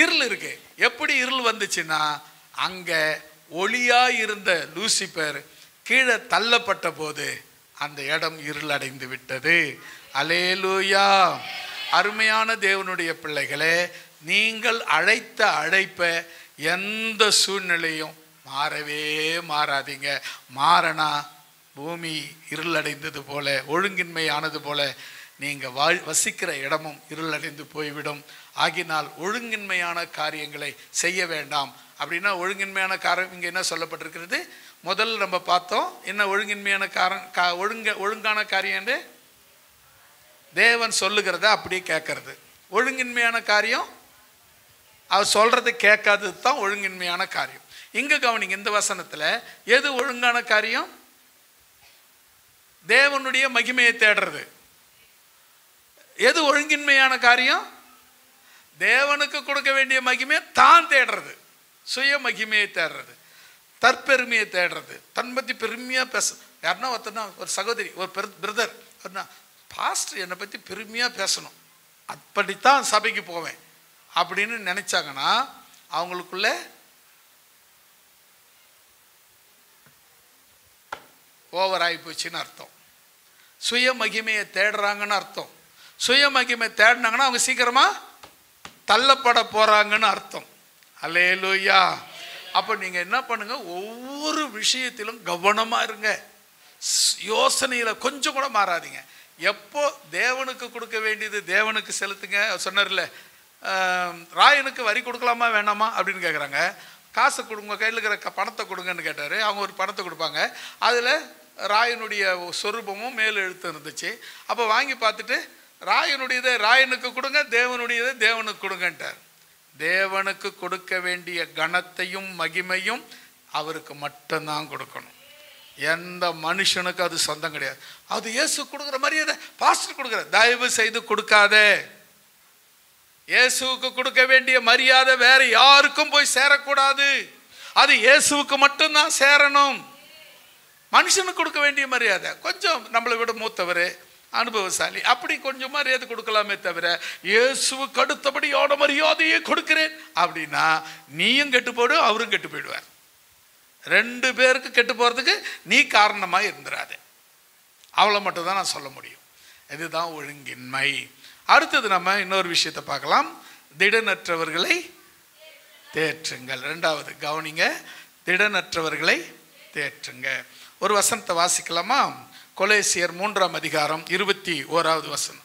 இருள் இருக்கு. எப்படி இருள் வந்துச்சுன்னா, அங்க ஒளியா இருந்த லூசிபர் கீழே தள்ளப்பட்ட போது அந்த இடம் இருள் அடைந்து விட்டது. அல்லேலூயா. அருமையான தேவனுடைய பிள்ளைகளே, நீங்கள் அழைத்த அழைப்பை எந்த சூழ்நிலையும் மாறவே மாறாதீங்க. மாறனா பூமி இருளடைந்தது போல, ஒழுங்கின்மையானது போல நீங்கள் வசிக்கிற இடமும் இருளடைந்து போய்விடும். ஆகினால் ஒழுங்கின்மையான காரியங்களை செய்ய வேண்டாம். அப்படின்னா ஒழுங்கின்மையான காரியம் இங்கே என்ன சொல்லப்பட்டிருக்கிறது? முதல் நம்ம பார்த்தோம், என்ன ஒழுங்கின்மையான ஒழுங்கான காரியம் என்று தேவன் சொல்லுகிறத அப்படியே கேட்கறது. ஒழுங்கின்மையான காரியம் அவர் சொல்றதை கேட்காதது தான் ஒழுங்கின்மையான காரியம். இங்க கவனிங்க, இந்த வசனத்துல எது ஒழுங்கான காரியம்? தேவனுடைய மகிமையை தேடுறது. எது ஒழுங்கின்மையான காரியம்? தேவனுக்கு கொடுக்க வேண்டிய மகிமையை தான் தேடுறது, சுய மகிமையை தேடுறது, தற்பெருமையை தேடுறது, தன் பற்றி பெருமையா பேச. யாருன்னா ஒருத்தனா, ஒரு சகோதரி, ஒரு பிரதர், பாஸ்டர் என்னை பற்றி பெருமையா பேசணும், அப்படித்தான் சபைக்கு போவேன் அப்படின்னு நினைச்சாங்கன்னா அவங்களுக்குள்ள ஓவர் ஆகி போச்சுன்னு அர்த்தம். சுய மகிமையை தேடுறாங்கன்னு அர்த்தம். சுய மகிமை தேடினாங்கன்னா அவங்க சீக்கிரமா தள்ளப்பட போறாங்கன்னு அர்த்தம். அல்லேலூயா. அப்ப நீங்க என்ன பண்ணுங்க, ஒவ்வொரு விஷயத்திலும் கவனமா இருங்க. யோசனையில கொஞ்சம் கூட மாறாதீங்க. எப்போ தேவனுக்கு கொடுக்க வேண்டியது தேவனுக்கு செலுத்துங்க. சொன்னார்ல, ராயனுக்கு வரி கொடுக்கலாமா வேணாமா அப்படின்னு கேட்குறாங்க. காசு கொடுங்க, கையில் இருக்கிற பணத்தை கொடுங்கன்னு கேட்டார். அவங்க ஒரு பணத்தை கொடுப்பாங்க, அதில் ராயனுடைய சொரூபமும் மேல் எழுத்து இருந்துச்சு. அப்போ வாங்கி பார்த்துட்டு ராயனுடையதை ராயனுக்கு கொடுங்க, தேவனுடையதை தேவனுக்கு கொடுங்கன்ட்டார். தேவனுக்கு கொடுக்க வேண்டிய கனத்தையும் மகிமையும் அவருக்கு மட்டும்தான் கொடுக்கணும். எந்த மனுஷனுக்கு அது சொந்தம் கிடையாது. அது இயேசு கொடுக்குற மரியாதை பாஸ்டர் கொடுக்குற, தயவு செய்து கொடுக்காதே. இயேசுவுக்கு கொடுக்க வேண்டிய மரியாதை வேற யாருக்கும் போய் சேரக்கூடாது. அது இயேசுவுக்கு மட்டும்தான் சேரணும். மனுஷனுக்கு கொடுக்க வேண்டிய மரியாதை கொஞ்சம் நம்மளை விட மூத்தவர், அனுபவசாலி, அப்படி கொஞ்சம் மரியாதை கொடுக்கலாமே தவிர இயேசுவுக்கு அடுத்தபடியான மரியாதையே கொடுக்கிறேன் அப்படின்னா நீயும் கெட்டு போடு, அவரும் கெட்டு போயிடுவார். ரெண்டு பேருக்கு கெட்டு போறதுக்கு நீ காரணமாக இருந்துடாது. அவ்வளோ மட்டும் தான் நான் சொல்ல முடியும். இதுதான் ஒழுங்கின்மை. அடுத்தது நம்ம இன்னொரு விஷயத்தை பார்க்கலாம். திடனற்றவர்களை தேற்றுங்கள். ரெண்டாவது கவனிங்க, திடனற்றவர்களை தேற்றுங்க. ஒரு வசனத்தை வாசிக்கலாமா? கொலேசியர் 3ஆம் அதிகாரம் 21வது வசனம்.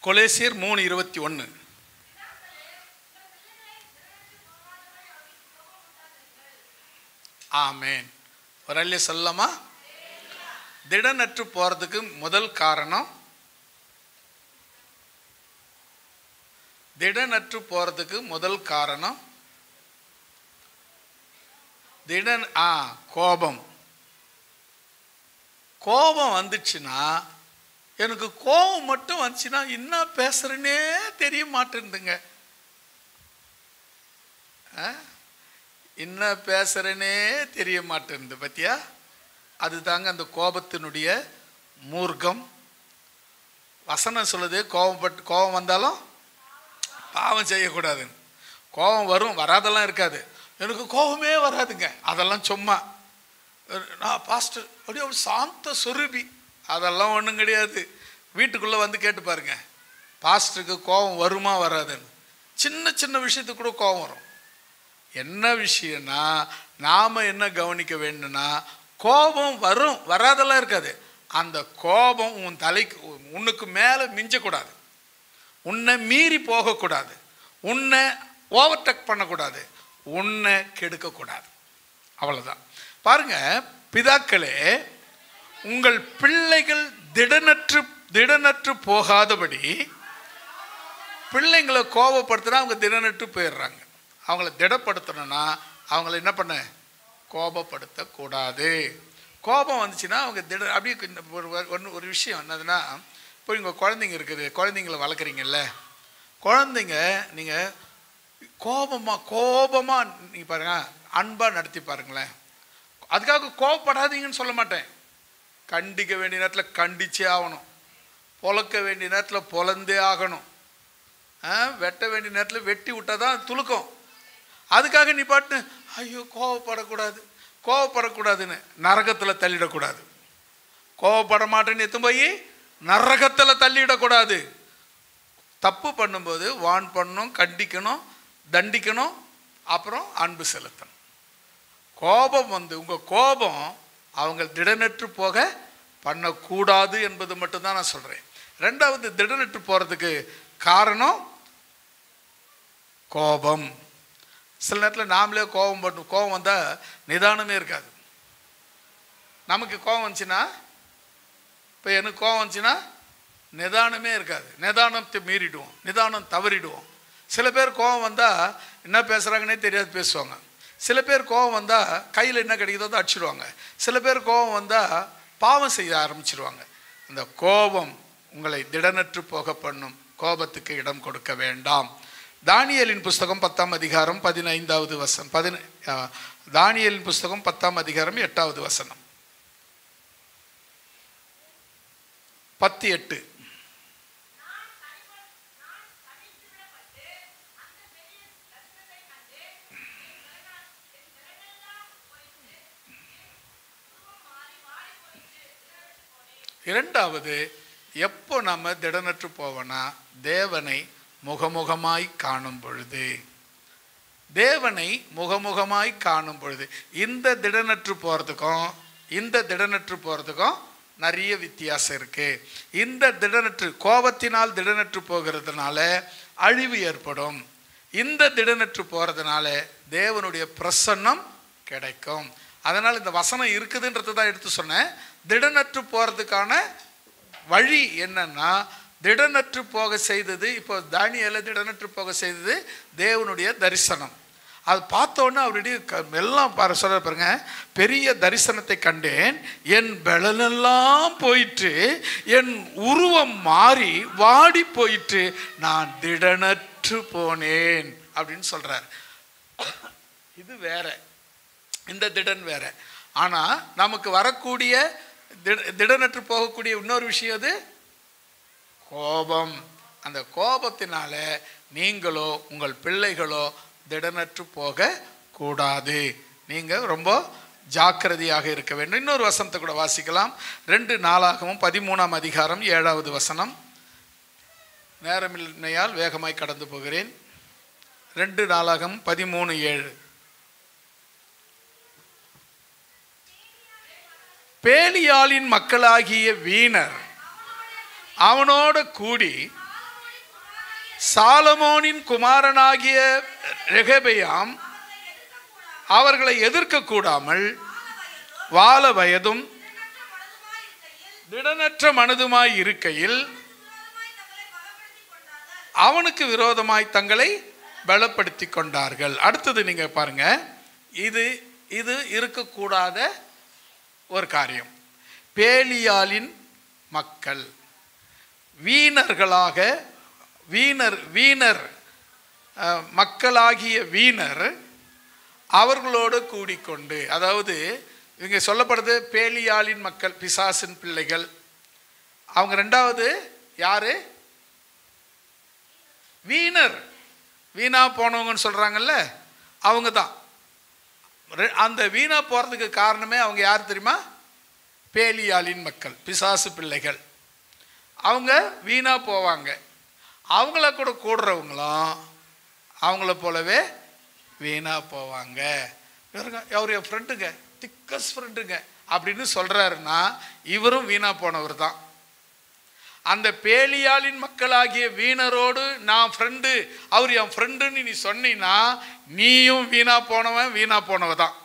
கொலேசியர் 3:21. ஆமேன். ஒரு அல்ல சொல்லலாமா? திடனற்று போறதுக்கு முதல் காரணம், திடனற்று போறதுக்கு முதல் காரணம் கோபம். கோபம் வந்துச்சுன்னா, எனக்கு கோபம் மட்டும் வந்துச்சுன்னா என்ன பேசுறேன்னே தெரிய மாட்டேங்குதுங்க. என்ன பேசுறேனே தெரிய மாட்டேங்குது பத்தியா? அதுதாங்க அந்த கோபத்தினுடைய மூர்க்கம். வசனம் சொல்லுது, கோபம் வந்தாலும் பாவம் செய்யக்கூடாதுன்னு. கோபம் வரும், வராதெல்லாம் இருக்காது. எனக்கு கோபமே வராதுங்க, அதெல்லாம் சும்மா. நான் பாஸ்டர் அப்படியே ஒரு சாந்த சொரூபி, அதெல்லாம் ஒன்றும் கிடையாது. வீட்டுக்குள்ளே வந்து கேட்டு பாருங்க, பாஸ்டருக்கு கோபம் வருமா வராதுன்னு. சின்ன சின்ன விஷயத்துக்கு கூட கோபம் வரும். என்ன விஷயம்னா நாம் என்ன கவனிக்க வேண்டும்னா, கோபம் வரும், வராதெல்லாம் இருக்காது. அந்த கோபம் உன் தலைக்கு உன்னுக்கு மேலே மிஞ்சக்கூடாது, உன்னை மீறி போகக்கூடாது, உன்னை ஓவர்டேக் பண்ணக்கூடாது, உன்னை கெடுக்கக்கூடாது. அவ்வளோதான். பாருங்க பிதாக்களே, உங்கள் பிள்ளைகள் திடனற்று போகாதபடி, பிள்ளைங்களை கோபப்படுத்தினா அவங்க திடனற்று போயிடுறாங்க. அவங்கள திடப்படுத்தணும்னா அவங்கள என்ன பண்ண, கோபப்படுத்தக்கூடாது. கோபம் வந்துச்சுன்னா அவங்க அப்படியே ஒரு விஷயம் என்னதுன்னா, இப்போ இங்கே குழந்தைங்க இருக்குது, குழந்தைங்கள வளர்க்குறீங்கல்ல, குழந்தைங்க நீங்கள் கோபமாக நீங்கள் பாருங்கள், அன்பாக நடத்தி பாருங்களேன். அதுக்காக கோபப்படாதீங்கன்னு சொல்ல மாட்டேன். கண்டிக்க வேண்டிய நேரத்தில் கண்டிச்சே ஆகணும், பொழக்க வேண்டிய நேரத்தில் பொழந்தே ஆகணும், வெட்ட வேண்டிய நேரத்தில் வெட்டி விட்டால் தான் துளுக்கும். அதுக்காக நீ பாட்டு ஐயோ கோவப்படக்கூடாதுன்னு நரகத்தில் தள்ளிடக்கூடாது. கோவப்பட மாட்டேன்னு எத்தும் போய் நரகத்தில் தள்ளிடக்கூடாது. தப்பு பண்ணும்போது வான் பண்ணணும், கண்டிக்கணும், தண்டிக்கணும், அப்புறம் அன்பு செலுத்தணும். கோபம் உங்கள் கோபம் அவங்க திடனற்று போக பண்ணக்கூடாது என்பது மட்டும்தான் நான் சொல்கிறேன். ரெண்டாவது, திடனற்று போகிறதுக்கு காரணம் கோபம். சில நேரத்தில் நாமளே கோபம் வந்தால் நிதானமே இருக்காது. நமக்கு கோபம் வந்துச்சுன்னா, இப்போ எனக்கு கோபம் வந்துச்சுன்னா நிதானமே இருக்காது, நிதானத்தை மீறிடுவோம், நிதானம் தவறிடுவோம். சில பேர் கோபம் வந்தால் என்ன பேசுகிறாங்கன்னே தெரியாது பேசுவாங்க. சில பேர் கோபம் வந்தால் கையில் என்ன கிடைக்குதோ அடிச்சிடுவாங்க. சில பேர் கோபம் வந்தால் பாவம் செய்ய ஆரம்பிச்சிடுவாங்க. இந்த கோபம் உங்களை திடனற்று போக பண்ணும். கோபத்துக்கு இடம் கொடுக்க வேண்டாம். தானியேலின் புஸ்தகம் 10ஆம் அதிகாரம் 15வது வசனம். தானியேலின் புஸ்தகம் 10ஆம் அதிகாரம் 8வது வசனம். 10:8. இரண்டாவது, எப்போ நம்ம திடனற்று போவோன்னா, தேவனை முகமுகமாய் காணும் பொழுது. தேவனை முகமுகமாய் காணும் பொழுது. இந்த திடனற்று போகிறதுக்கும் நிறைய வித்தியாசம் இருக்குது. இந்த கோபத்தினால் திடனற்று போகிறதுனால அழிவு ஏற்படும். இந்த திடனற்று போகிறதுனால தேவனுடைய பிரசன்னம் கிடைக்கும். அதனால் இந்த வசனம் இருக்குதுன்றது தான் எடுத்து சொன்னேன். திடனற்று போகிறதுக்கான வழி என்னன்னா, திடனற்று போக செய்தது, இப்போ தானியேலை திடனற்று போக செய்தது தேவனுடைய தரிசனம். அது பார்த்தோன்னே அவருடைய எல்லாம் சொல்ல பாருங்க, பெரிய தரிசனத்தை கண்டேன், என் பலனெல்லாம் போயிட்டு, என் உருவம் மாறி வாடி போயிட்டு, நான் திடனற்று போனேன் அப்படின்னு சொல்றார். இது வேற, இந்த திடன் வேற. ஆனால் நமக்கு வரக்கூடிய திடனற்று போகக்கூடிய இன்னொரு விஷயம் அது கோபம். அந்த கோபத்தினால நீங்களோ உங்கள் பிள்ளைகளோ திடனற்று போக கூடாது. நீங்கள் ரொம்ப ஜாக்கிரதையாக இருக்க வேண்டும். இன்னொரு வசனத்தை கூட வாசிக்கலாம். 2 நாளாகமும் 13ஆம் அதிகாரம் 7வது வசனம். நேரமின்மையால் வேகமாய் கடந்து போகிறேன். 2 நாளாகமும் 13:7. பேலியாளின் மக்களாகிய வீணர் அவனோடு கூடி சாலமோனின் குமாரனாகிய ரெகெபெயாம் அவர்களை எதிர்க்க கூடாமல் வால வயதும் திடனற்ற மனதுமாய் இருக்கையில் அவனுக்கு விரோதமாய் தங்களை பலப்படுத்தி கொண்டார்கள். அடுத்தது நீங்க பாருங்க, இது இருக்கக்கூடாத ஒரு காரியம். பேலியாளின் மக்கள் வீணர்களாக, வீணர் மக்களாகிய வீணர் அவர்களோடு கூடிக்கொண்டு, அதாவது இங்கே சொல்லப்படுது பேலியாளின் மக்கள், பிசாசின் பிள்ளைகள். அவங்க ரெண்டாவது யாரு? வீணர், வீணா போனவங்கன்னு சொல்றாங்கல்ல, அவங்க தான். அந்த வீணா போறதுக்கு காரணமே அவங்க யார் தெரியுமா? பேலியாளின் மக்கள், பிசாசு பிள்ளைகள். அவங்க வீணா போவாங்க. அவங்கள கூட கூடுறவங்களும் அவங்கள போலவே வீணா போவாங்க. அவர் என் ஃப்ரெண்டுங்க, திக்கஸ் ஃப்ரெண்டுங்க அப்படின்னு சொல்றாருன்னா இவரும் வீணா போனவர் தான். அந்த பேலியாளின் மக்களாகிய வீணரோடு நான் ஃப்ரெண்டு, அவர் என் ஃப்ரெண்டுன்னு நீ சொன்னீன்னா நீயும் வீணா போனவன், வீணா போனவ தான்.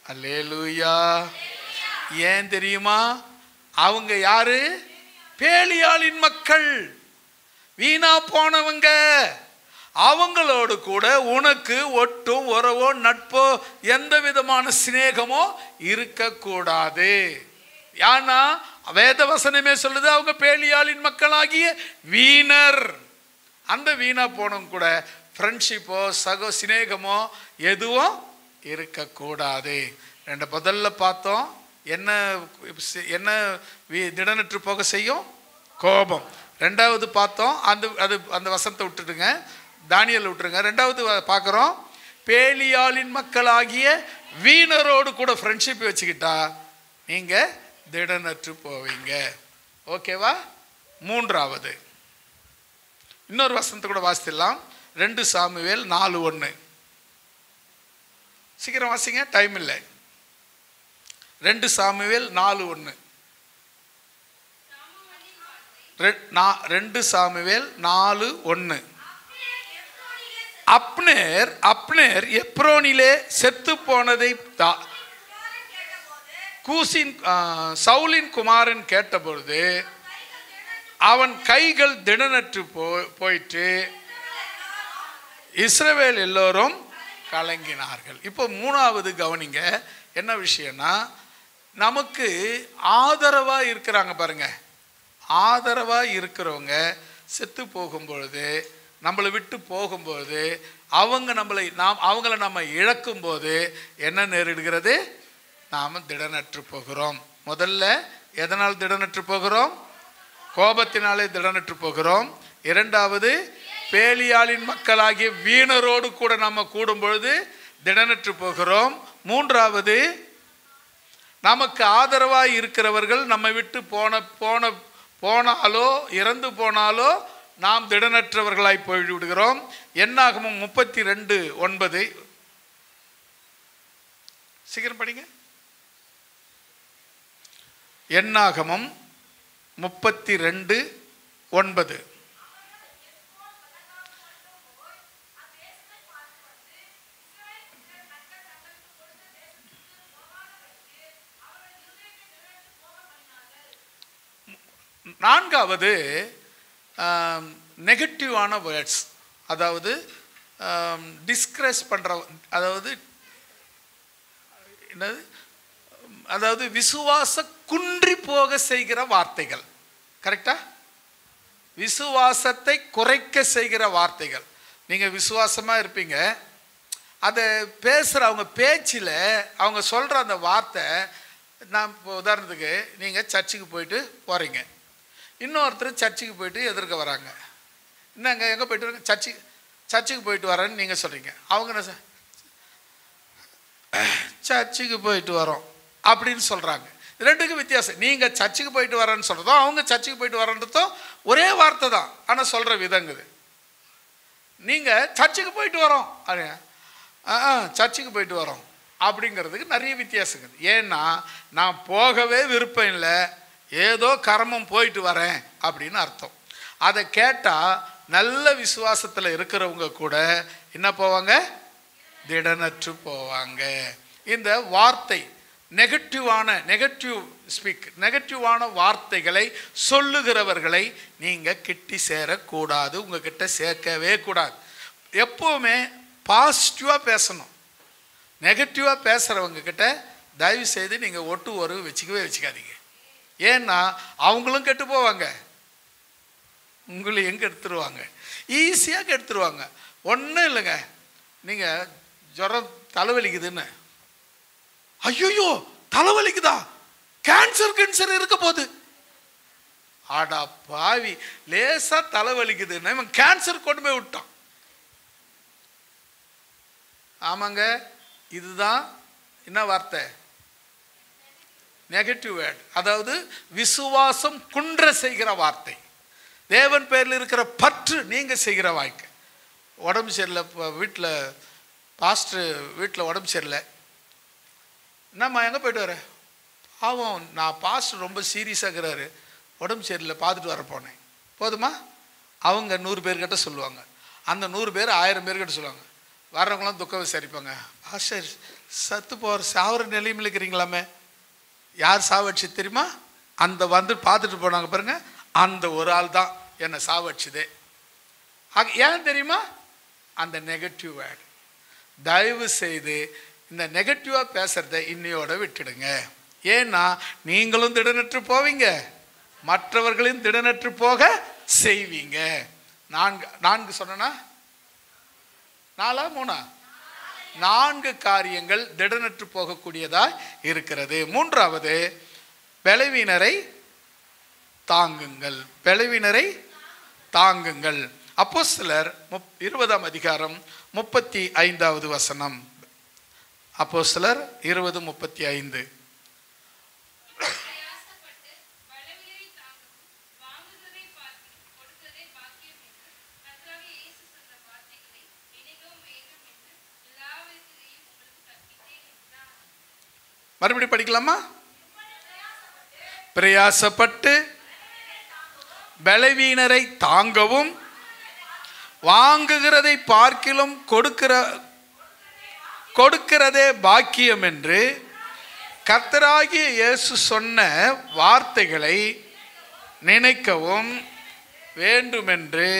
அல்லேலூயா. ஏன் தெரியுமா? அவங்க யாரு? பேலியாளின் மக்கள், வீணா போனவங்க. அவங்களோடு கூட உனக்கு ஒட்டும் உறவோ நட்போ எந்த விதமான சிநேகமோ இருக்கக்கூடாது. ஏன்னா வேத வசனமே சொல்லுது அவங்க பேலியாளின் மக்களாகிய வீணர். அந்த வீணா போனவங்க கூட ஃப்ரெண்ட்ஷிப்போ சிநேகமோ எதுவும் இருக்கக்கூடாது. முதல்ல பார்த்தோம், என்ன என்ன திடனற்று போக செய்யும்? கோபம். ரெண்டாவது பார்த்தோம், அந்த வசனத்தை விட்டுடுங்க, தானியேல் விட்டுருங்க. ரெண்டாவது பார்க்குறோம், பேலியாளின் மக்களாகிய வீணரோடு கூட ஃப்ரெண்ட்ஷிப் வச்சுக்கிட்டா நீங்கள் திடனற்று போவீங்க. ஓகேவா? மூன்றாவது இன்னொரு வசனத்தை கூட வாசிக்கலாம். 2 சாமுவேல் 4:1. சீக்கிரம் வாசிங்க, டைம் இல்லை. 2 சாமுவேல் 4:1. 2 சாமுவேல் 4:1. அப்னேர் எப்ரோனிலே செத்து போனதை சவுலின் குமாரன் கேட்டபொழுது அவன் கைகள் திடனற்று போயிட்டு இஸ்ரவேல் எல்லோரும் கலங்கினார்கள். இப்போ மூணாவது கவனிங்க, என்ன விஷயம்னா, நமக்கு ஆதரவா இருக்கிறாங்க பாருங்க, ஆதரவா இருக்கிறவங்க செத்து போகும்பொழுது, நம்மளை விட்டு போகும்போது, அவங்கள நம்ம இழக்கும்போது என்ன நேரிடுகிறது? நாம் திடனற்று போகிறோம். முதல்ல எதனால் திடனற்று போகிறோம்? கோபத்தினாலே திடனற்று போகிறோம். இரண்டாவது, பேலியாளின் மக்களாகிய வீணரோடு கூட நம்ம கூடும் பொழுது திடனற்று போகிறோம். மூன்றாவது, நமக்கு ஆதரவாக இருக்கிறவர்கள் நம்மை விட்டு போனாலோ இறந்து போனாலோ நாம் திடனற்றவர்களாய் போய்விடுகிறோம். என்னாகமம் 32:9. சீக்கிரம் படிங்க. என்னாகமம் 32:9. நான்காவது, நெகட்டிவான வேர்ட்ஸ், அதாவது டிஸ்கரேஜ் பண்ணுற, அதாவது என்னது, அதாவது விசுவாச குன்றி போக செய்கிற வார்த்தைகள். கரெக்டா? விசுவாசத்தை குறைக்க செய்கிற வார்த்தைகள். நீங்கள் விசுவாசமாக இருப்பீங்க, அதை பேசுகிற அவங்க பேச்சில் அவங்க சொல்கிற அந்த வார்த்தை, நான் இப்போ உதாரணத்துக்கு, நீங்கள் சர்ச்சுக்கு போயிட்டு போகிறீங்க, இன்னொருத்தர் சர்ச்சுக்கு போயிட்டு எதிர்க்க வராங்க. என்னங்க எங்கே போயிட்டு வரீங்க? சர்ச்சுக்கு போயிட்டு வரேன்னு நீங்கள் சொல்கிறீங்க. அவங்க என்ன சர்ச்சுக்கு போயிட்டு வரோம் அப்படின்னு சொல்கிறாங்க. ரெண்டுக்கும் வித்தியாசம். நீங்கள் சர்ச்சுக்கு போயிட்டு வரேன்னு சொல்கிறதும் அவங்க சர்ச்சுக்கு போயிட்டு வரன்றதும் ஒரே வார்த்தை தான், ஆனால் சொல்கிற விதங்குது. நீங்கள் சர்ச்சுக்கு போயிட்டு வரோம், சர்ச்சுக்கு போயிட்டு வரோம் அப்படிங்கிறதுக்கு நிறைய வித்தியாசங்க. ஏன்னா நான் போகவே விருப்பம் இல்லை, ஏதோ கர்மம் போயிட்டு வரேன் அப்படின்னு அர்த்தம். அதை கேட்டால் நல்ல விசுவாசத்தில் இருக்கிறவங்க கூட என்ன போவாங்க? திடனற்று போவாங்க. இந்த வார்த்தை நெகட்டிவான வார்த்தைகளை சொல்லுகிறவர்களை நீங்கள் கிட்டி சேரக்கூடாது, உங்ககிட்ட சேர்க்கவே கூடாது. எப்போவுமே பாசிட்டிவாக பேசணும். நெகட்டிவாக பேசுகிறவங்க கிட்ட தயவு செய்து நீங்கள் ஒட்டு உறவு வச்சுக்காதீங்க. ஏன்னா அவங்களும் கெட்டு போவாங்க, உங்களையும் கெடுத்துருவாங்க, ஈஸியாக கெடுத்துருவாங்க. ஒன்றும் இல்லைங்க, நீங்கள் ஜுரம் தலைவலிக்குதுன்னு, ஐயோ தலைவலிக்குதா, கேன்சர் இருக்க போகுது, ஆடா பாவி லேசா தலைவலிக்குதுன்னு இவன் கேன்சர் கொண்டு போய் விட்டான். ஆமாங்க, இதுதான் என்ன வார்த்தை? நெகட்டிவ் வேர்ட், அதாவது விசுவாசம் குன்ற செய்கிற வார்த்தை. தேவன் பேரில் இருக்கிற பற்று நீங்கள் செய்கிற வாழ்க்கை. உடம்பு சரியில்லை, வீட்டில் பாஸ்டர் வீட்டில் உடம்பு சரியில்லை, என்னம்மா எங்கே போய்ட்டு வர? பாவம், நான் பாஸ்டர் ரொம்ப சீரியஸாகிறாரு, உடம்பு சரியில்லை, பார்த்துட்டு வர போனேன். போதுமா? அவங்க 100 பேர்கிட்ட சொல்லுவாங்க, அந்த 100 பேர் 1000 பேர்கிட்ட சொல்லுவாங்க. வர்றவங்களாம் துக்கம் விசாரிப்பாங்க, பாஸ்டர் சத்து போகிற சாவர நிலைமையில் இருக்கிறீங்களாமே. யார் சாவடிச்சு தெரியுமா? அந்த வந்து பார்த்துட்டு போனாங்க பாருங்க, அந்த ஒரு ஆள் தான் என்னை சாவடிச்சுதே. ஏன் தெரியுமா? அந்த நெகட்டிவ் வேர்டு. தயவு செய்து இந்த நெகட்டிவாக பேசுகிறத இன்னையோட விட்டுடுங்க. ஏன்னா நீங்களும் திடனற்று போவீங்க, மற்றவர்களையும் திடனற்று போக செய்வீங்க. 4 சொன்னா 4 4 காரியங்கள் திடனற்று போகக்கூடியதாக இருக்கிறது. 3வது, பலவீனரை தாங்குங்கள். பலவீனரை தாங்குங்கள். அப்போஸ்தலர் 20ஆம் அதிகாரம் 35வது வசனம். அப்போஸ்தலர் 20:35. மறுபடியும் படிக்கலாமா? பிரயாசப்பட்டு பலவீனரை தாங்கவும் வாங்குகிறதை பார்க்கிலும் கொடுக்கிறதே பாக்கியம் என்று கர்த்தராகிய இயேசு சொன்ன வார்த்தைகளை நினைக்கவும் வேண்டுமென்று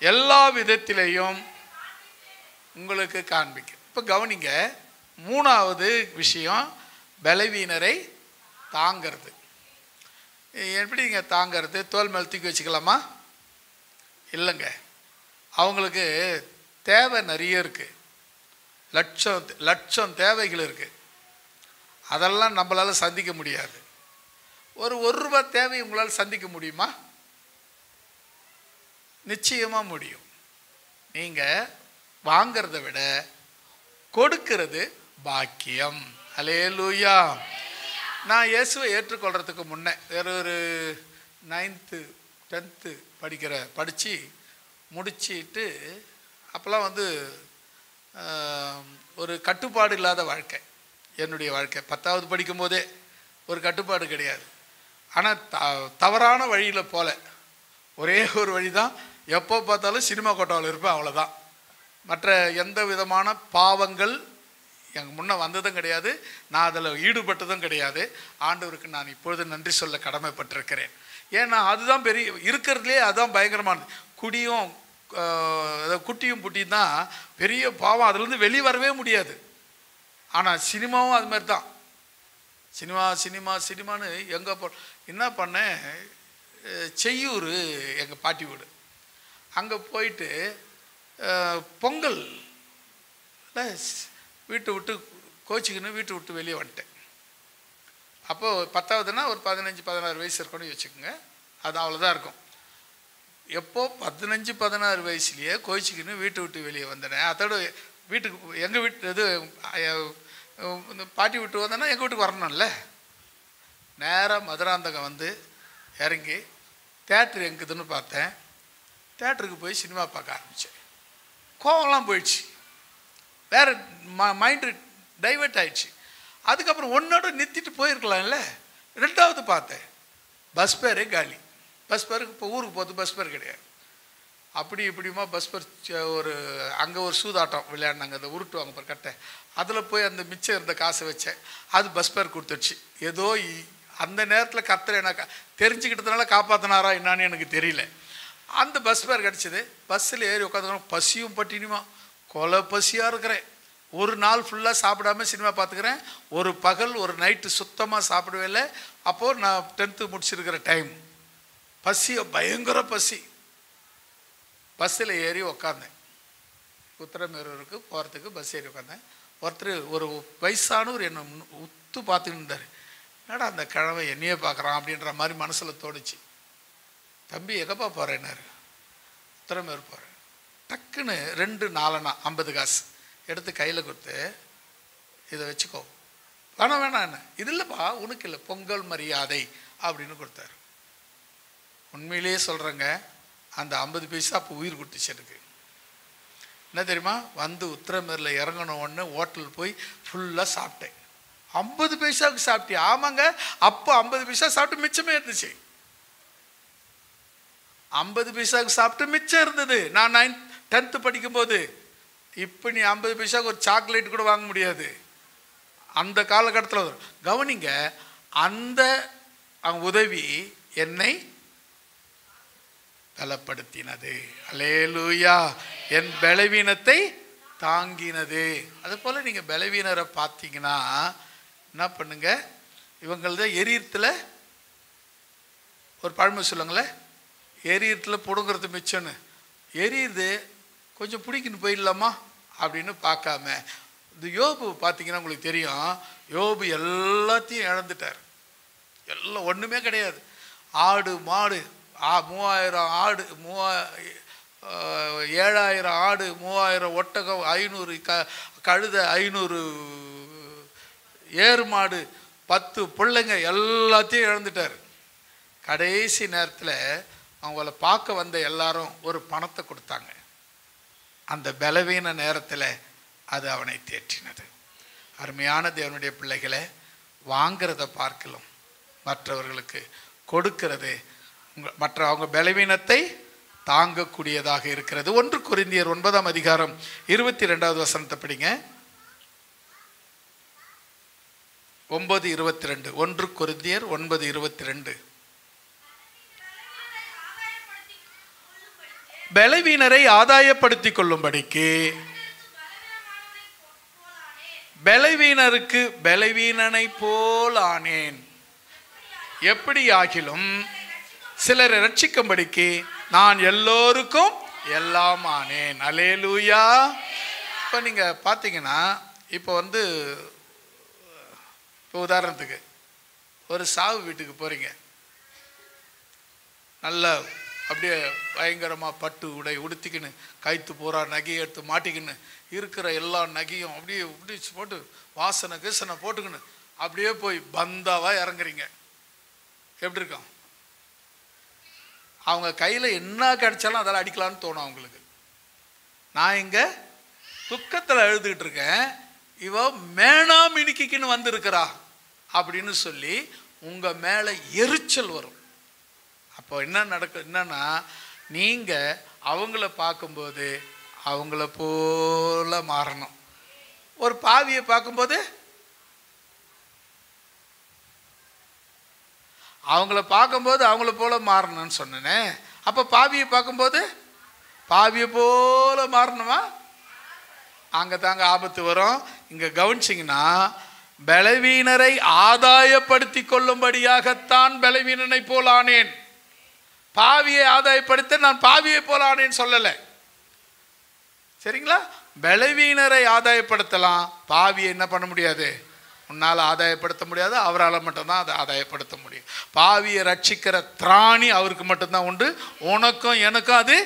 எல்லா விதத்திலையும் உங்களுக்கு காண்பிக்கும். இப்போ கவனிங்க, 3வது விஷயம் பலவீனரை தாங்கிறது. எப்படிங்க தாங்கிறது? தோல் மேல் தூக்கி வச்சுக்கலாமா? இல்லைங்க, அவங்களுக்கு தேவை நிறைய இருக்குது, லட்சம் தேவைகள் இருக்குது. அதெல்லாம் நம்மளால் சந்திக்க முடியாது. ஒரு ரூபா தேவை உங்களால் சந்திக்க முடியுமா? நிச்சயமாக முடியும். நீங்கள் வாங்கிறத விட கொடுக்கிறது பாக்கியம். அல்லேலூயா. நான் இயேசுவை ஏற்றுக்கொள்கிறதுக்கு முன்னே வேற ஒரு 9th 10th படித்து முடிச்சிட்டு, அப்போல்லாம் வந்து ஒரு கட்டுப்பாடு இல்லாத வாழ்க்கை என்னுடைய வாழ்க்கை. 10வது படிக்கும்போதே ஒரு கட்டுப்பாடு கிடையாது. ஆனால் தவறான வழியில் போல, ஒரே ஒரு வழி தான், எப்போ பார்த்தாலும் சினிமா கோட்டாவில் இருப்பேன், அவ்வளோதான். மற்ற எந்த விதமான பாவங்கள் எங்கள் முன்னே வந்ததும் கிடையாது, நான் அதில் ஈடுபட்டதும் கிடையாது. ஆண்டவருக்கு நான் இப்பொழுது நன்றி சொல்ல கடமைப்பட்டிருக்கிறேன். ஏன்னா அதுதான் பெரிய இருக்கிறதுலே அதுதான் பயங்கரமானது. குட்டியும் புட்டியும் தான் பெரிய பாவம், அதுலேருந்து வெளியே வரவே முடியாது. ஆனால் சினிமாவும் அது மாதிரி தான். சினிமான்னு எங்கே என்ன பண்ணேன், செய்யூர் எங்கள் பாட்டி வீடு, அங்கே போயிட்டு பொங்கல் வீட்டை விட்டு கோச்சிக்கின்னு வீட்டை விட்டு வெளியே வந்துட்டேன். அப்போது 10வதுன்னா ஒரு 15-16 வயசு இருக்கணும்னு வச்சுக்கோங்க, அது அவ்வளோதான் இருக்கும். எப்போ 15-16 வயசுலேயே கோச்சிக்கின்னு வீட்டை விட்டு வெளியே வந்தேன். அதோட வீட்டுக்கு எங்கள் வீட்டு இது இந்த பாட்டி விட்டு வந்தேன்னா எங்கள் வீட்டுக்கு வரணும்ல. நேராக மதுராந்தகம் வந்து இறங்கி தேட்டர் எங்குதுன்னு பார்த்தேன். தேட்டருக்கு போய் சினிமா பார்க்க ஆரம்பித்தேன். கோவம்லாம் போயிடுச்சு, வேறு மைண்டு டைவெர்ட் ஆயிடுச்சு. அதுக்கப்புறம் ஒன்னோட நிறுத்திட்டு போயிருக்கலாம்ல. 2வது பார்த்தேன், பஸ் பேரே காலி. பஸ் பேருக்கு இப்போ ஊருக்கு போகிறது பஸ் பேர் கிடையாது. அப்படி இப்படிமா பஸ் பேர் ஒரு அங்கே ஒரு சூதாட்டம் விளையாடினாங்க, அதை உருட்டுவாங்க பாரு கட்டை, அதில் போய் அந்த மிச்சம் இருந்த காசை வச்சேன், அது பஸ் பேர் கொடுத்துடுச்சு. ஏதோ அந்த நேரத்தில் கர்த்தர் எனக்கு தெரிஞ்சுக்கிட்டதுனால காப்பாற்றினாரா என்னான்னு எனக்கு தெரியல. அந்த பஸ் பேர் கிடச்சிது. பஸ்ஸில் ஏறி உட்காந்துக்கணும், பசியும் பட்டினியுமா கொலை பசியாக இருக்கிறேன். ஒரு நாள் ஃபுல்லாக சாப்பிடாம சினிமா பார்த்துக்கிறேன், ஒரு பகல் ஒரு நைட்டு சுத்தமாக சாப்பிடவே இல்லை. அப்போது நான் 10th முடிச்சிருக்கிற டைம், பசியை பயங்கர பசி. பஸ்ஸில் ஏறி உக்காந்தேன், உத்தரமேரூருக்கு போகிறதுக்கு பஸ் ஏறி உட்காந்தேன். ஒருத்தர் ஒரு வயசானவர் என்னை உத்து பார்த்துக்கிட்டு இருந்தார். என்னடா அந்த கிழமை என்னையே பார்க்குறான் அப்படின்ற மாதிரி மனசில் தோணுச்சு. தம்பி எங்கப்பா போகிறேன்னாரு. உத்தரமேரூர் போகிறேன். டக்குன்னு 2 4 50 காசு எடுத்து கையில் கொடுத்து, இதை வச்சுக்கோ. வேணாம் என்ன, இது இல்லைப்பா உனக்கு இல்லை, பொங்கல் மரியாதை அப்படின்னு கொடுத்தாரு. உண்மையிலேயே சொல்கிறேங்க, அந்த 50 பைசா அப்போ உயிர் கொடுத்துச்சு எனக்கு. என்ன தெரியுமா, வந்து உத்திரமேரில் இறங்கின உடனே ஹோட்டல் போய் ஃபுல்லாக சாப்பிட்டேன். 50 பைசாவுக்கு சாப்பிட்டேன். ஆமாங்க, அப்போ 50 பைசா சாப்பிட்டு மிச்சமே இருந்துச்சு. 50 பைசாவுக்கு சாப்பிட்டு மிச்சம் இருந்தது. நான் 10th படிக்கும்போது. இப்போ நீ 50 பைசாவுக்கு ஒரு சாக்லேட் கூட வாங்க முடியாது. அந்த காலகட்டத்தில் கவனிங்க, அந்த உதவி என்னை பலப்படுத்தினது. அல்லேலூயா. என் பலவீனத்தை தாங்கினது. அதுபோல் நீங்கள் பலவீனரை பார்த்தீங்கன்னா என்ன பண்ணுங்க, இவங்களத எரியத்தில் ஒரு பழமை சொல்லுங்களேன், எரியத்தில் பிடுங்கிறது மிச்சம்னு. எரியுது, கொஞ்சம் பிடிக்கின்னு போயிடலாமா அப்படின்னு பார்க்காம, இந்த யோபு பார்த்தீங்கன்னா உங்களுக்கு தெரியும், யோபு எல்லாத்தையும் இழந்துட்டார். எல்லாம் ஒன்றுமே கிடையாது. ஆடு மாடு 3000 ஆடு, 7000 ஆடு, 3000 ஒட்டகம், 500 கழுதை, 500 ஏறு மாடு, 10 பிள்ளைங்க எல்லாத்தையும் இழந்துட்டார். கடைசி நேரத்தில் அவங்கள பார்க்க வந்த எல்லாரும் ஒரு பணத்தை கொடுத்தாங்க. அந்த பலவீன நேரத்தில் அது அவனை தேற்றினது. அருமையான தேவனுடைய பிள்ளைகளை, வாங்கிறத பார்க்கலாம் மற்றவர்களுக்கு கொடுக்கிறது மற்ற அவங்க பலவீனத்தை தாங்கக்கூடியதாக இருக்கிறது. 1 கொரிந்தியர் 9ஆம் அதிகாரம் 22வது வசனத்தை படிங்க. 9:22. 1 கொரிந்தியர் 9:22. பலவீனரை ஆதாயப்படுத்திக் கொள்ளும்படிக்கு பலவீனருக்கு பலவீனனை போல் ஆனேன். எப்படி ஆகிலும் சிலரை ரட்சிக்கும்படிக்கு நான் எல்லோருக்கும் எல்லாம் ஆனேன். அல்லேலூயா. இப்போ நீங்கள் பார்த்தீங்கன்னா, இப்போ உதாரணத்துக்கு ஒரு சாவு வீட்டுக்கு போகிறீங்க. நல்ல அப்படியே பயங்கரமாக பட்டு உடை உடுத்திக்கின்னு, கைத்து போகிறா நகையை எடுத்து மாட்டிக்கின்னு, இருக்கிற எல்லா நகையும் அப்படியே உடிச்சு போட்டு வாசனை கீசனை போட்டுக்கின்னு அப்படியே போய் பந்தாவாக இறங்குறீங்க. எப்படி இருக்கும்? அவங்க கையில் என்ன கிடைச்சாலும் அதெல்லாம் அடிக்கலான்னு தோணும் அவங்களுக்கு. நான் இங்கே துக்கத்தில் எழுதுகிட்டு இருக்கேன், இவ மேனா மினுக்கின்னு வந்திருக்கிறா அப்படின்னு சொல்லி உங்கள் மேலே எரிச்சல் வரும். அப்போ என்னன்னா, நீங்கள் அவங்கள பார்க்கும்போது அவங்கள போல மாறணும். ஒரு பாவியை பார்க்கும்போது அவங்கள பார்க்கும்போது அவங்கள போல மாறணும்னு சொன்னேனே. அப்போ பாவியை பார்க்கும்போது பாவியை போல மாறணுமா? அங்கே தாங்க ஆபத்து வரும். இங்கே கவனிச்சிங்கன்னா, பலவீனரை ஆதாயப்படுத்தி கொள்ளும்படியாகத்தான் பலவீனனை போல் ஆனேன். பாவியை ஆதாயப்படுத்த நான் பாவியை போல ஆனேன்னு சொல்லலை. சரிங்களா? பலவீனரை ஆதாயப்படுத்தலாம், பாவியை என்ன பண்ண முடியாது, உன்னால் ஆதாயப்படுத்த முடியாது. அவரால் மட்டும்தான் அதை ஆதாயப்படுத்த முடியும். பாவியை ரட்சிக்கிற திராணி அவருக்கு மட்டும்தான் உண்டு. உனக்கும் எனக்கும் அது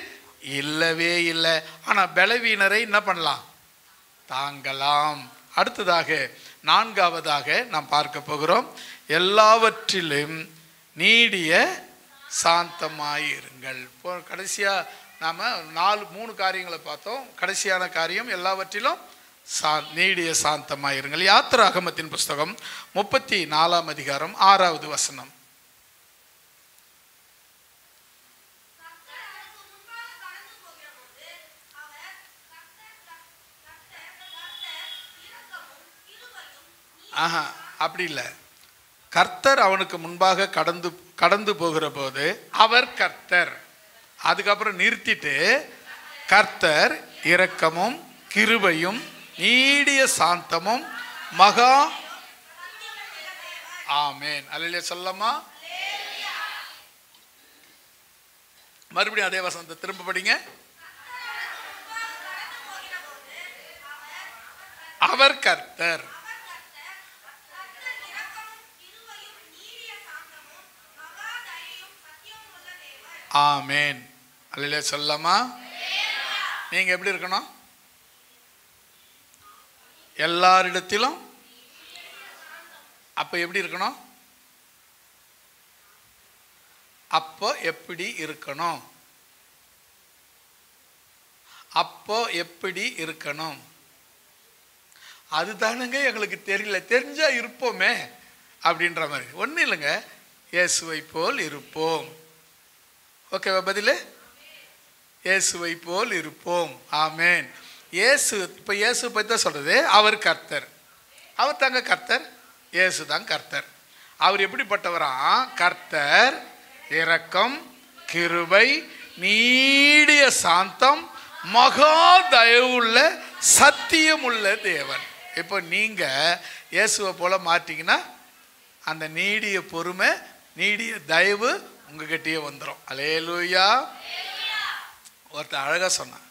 இல்லவே இல்லை. ஆனால் பலவீனரை என்ன பண்ணலாம், தாங்கலாம். அடுத்ததாக 4ஆவதாக நாம் பார்க்க போகிறோம், எல்லாவற்றிலும் நீடிய சாந்தமாயிருங்கள். இப்போ கடைசியாக நாம் 3 காரியங்களை பார்த்தோம். கடைசியான காரியம் எல்லாவற்றிலும் நீடிய சாந்தமாயிருங்கள். யாத்திராகமத்தின் புஸ்தகம் 34ஆம் அதிகாரம் 6வது வசனம். அப்படி இல்லை. கர்த்தர் அவனுக்கு முன்பாக கடந்து போகிற போது அவர் கர்த்தர். அதுக்கப்புறம் நிறுத்திட்டு கர்த்தர் இரக்கமும் கிருபையும் நீடிய சாந்தமும் மகா. ஆமேன். அல்லேலூயா சொல்லமா? மறுபடியும் அதே வசனத்தை திரும்ப படிங்க. அவர் கர்த்தர். ஆமேன். அல்லேலூயா சொல்லமா? நீங்க எப்படி இருக்கணும்? எல்லாரிடத்திலும். அப்ப எப்படி இருக்கணும்? அப்போ எப்படி இருக்கணும்? அப்போ எப்படி இருக்கணும்? அதுதானுங்க எங்களுக்கு தெரியல. தெரிஞ்சா இருப்போமே அப்படின்ற மாதிரி. ஒன்றும் இல்லைங்க, இயேசுவை போல் இருப்போம். ஓகேவா பதில்? இயேசுவை போல் இருப்போம். ஆமேன். இயேசு, இப்போ இயேசு பற்றி தான் சொல்கிறது. அவர் கர்த்தர். அவர் தாங்க கர்த்தர். இயேசு தான் கர்த்தர். அவர் எப்படிப்பட்டவரா? கர்த்தர், இரக்கம், கிருபை, நீடிய சாந்தம், மகா தயவுள்ள, சத்தியமுள்ள தேவன். இப்போ நீங்கள் இயேசுவை போல மாற்றிங்கன்னா அந்த நீடிய பொறுமை, நீடிய தயவு உங்ககிட்டயே வந்துடும். அல்லேலூயா. ஒருத்தர் அழகாக சொன்னான்,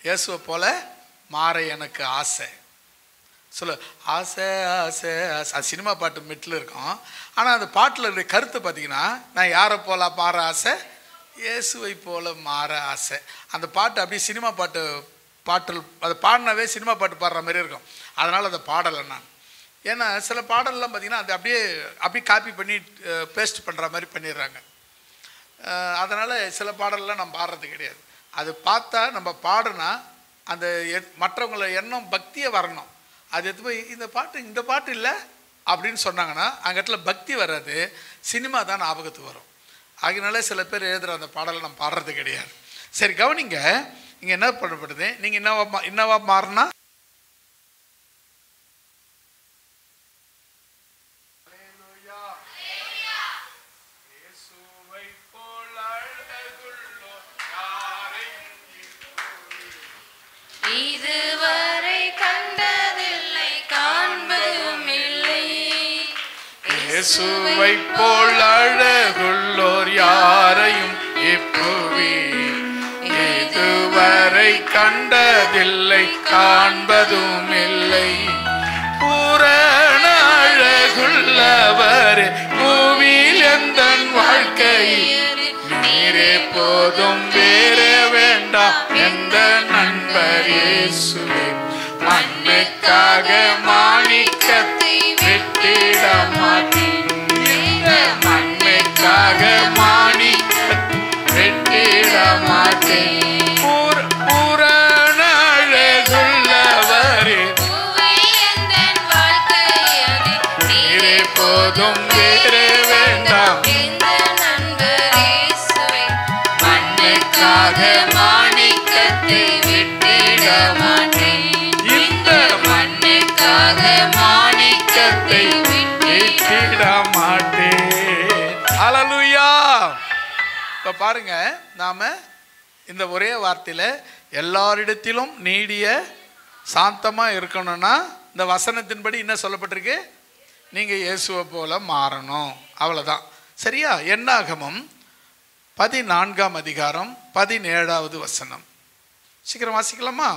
இயேசுவை போல மாற எனக்கு ஆசை. சொல்லு, ஆசை ஆசை ஆசை. அது சினிமா பாட்டு மெட்டில் இருக்கும். ஆனால் அந்த பாட்டில் இருக்கிற கருத்தை பார்த்தீங்கன்னா, நான் யாரை போல மாற ஆசை? இயேசுவை போல மாற ஆசை. அந்த பாட்டு அப்படியே சினிமா பாட்டில் அதை பாடினாவே சினிமா பாட்டு பாடுற மாதிரி இருக்கும். அதனால் அதை பாடலை நான். ஏன்னா சில பாடல்லாம் பார்த்தீங்கன்னா அது அப்படியே காப்பி பண்ணி பேஸ்ட் பண்ணுற மாதிரி பண்ணிடுறாங்க. அதனால் சில பாடல்லாம் நம்ம பாடுறது கிடையாது. அது பார்த்தா நம்ம பாடுனா அந்த மற்றவங்கள எண்ணம் பக்தியை வரணும். அது எடுத்து போய் இந்த பாட்டு இல்லை அப்படின்னு சொன்னாங்கன்னா அங்கே இடத்துல பக்தி வராது, சினிமா தான் ஞாபகத்துக்கு வரும். அதனால சில பேர் எழுதுகிற அந்த பாடலை நம்ம பாடுறது கிடையாது. சரி கவனிங்க, இங்கே என்ன பண்ணப்படுது? நீங்கள் என்னவா மாறினா இதுவரை கண்டதில்லை, காண்பதும் இல்லை. இயேசுவை போல் அழகுள்ளோர் யாரையும் இப்புவி இதுவரை கண்டதில்லை, காண்பதும் இல்லை. பூரண அழகுள்ளவர் பூவில் எந்த வாழ்க்கை நீரே போதும், வேறு வேண்டாம் எந்த நண்பர் இயேசுவே. மண்ணுக்காக மாணிக்கத்தை விட்டிட மாட்டேன், இந்த மண்ணுக்காக மாணிக்கத்தை விட்டிட மாட்டேன். பூரண அழகுள்ளவரே நீரே போதும், வேறு வேண்டாம் மாணிக்கத்தை விட்டிட மாட்டேன், இந்த மண்ணுக்காக மாணிக்கத்தை விட்டிட மாட்டேன். ஹல்லேலூயா. இப்போ பாருங்க, நாம இந்த ஒரே வார்த்தையில் எல்லாரிடத்திலும் நீடிய சாந்தமாக இருக்கணும்னா இந்த வசனத்தின்படி என்ன சொல்லப்பட்டிருக்கு? நீங்கள் இயேசுவை போல மாறணும். அவ்வளோதான். சரியா? என்னாகமம் 14ஆம் அதிகாரம் 17வது வசனம். சீக்கிரம் வாசிக்கலாமா?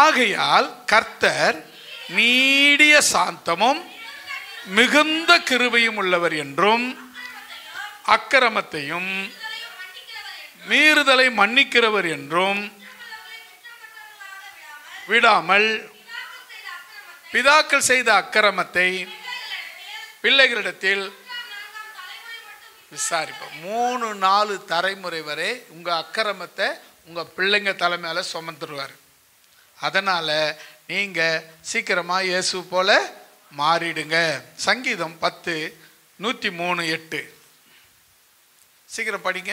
ஆகையால் கர்த்தர் நீடிய சாந்தமும் மிகுந்த கிருபையும் உள்ளவர் என்றும், அக்கிரமத்தையும் மீறுதலை மன்னிக்கிறவர் என்றும் விடாமல் பிதாக்கள் செய்த அக்கிரமத்தை பிள்ளைகளிடத்தில் விசாரிப்போம். 3-4 தலைமுறை வரை உங்கள் அக்கிரமத்தை உங்கள் பிள்ளைங்க தலைமையில சுமந்துருவார். அதனால் நீங்கள் சீக்கிரமாக இயேசு போல மாறிடுங்க. சங்கீதம் 10:103-8 சீக்கிரம் படிங்க.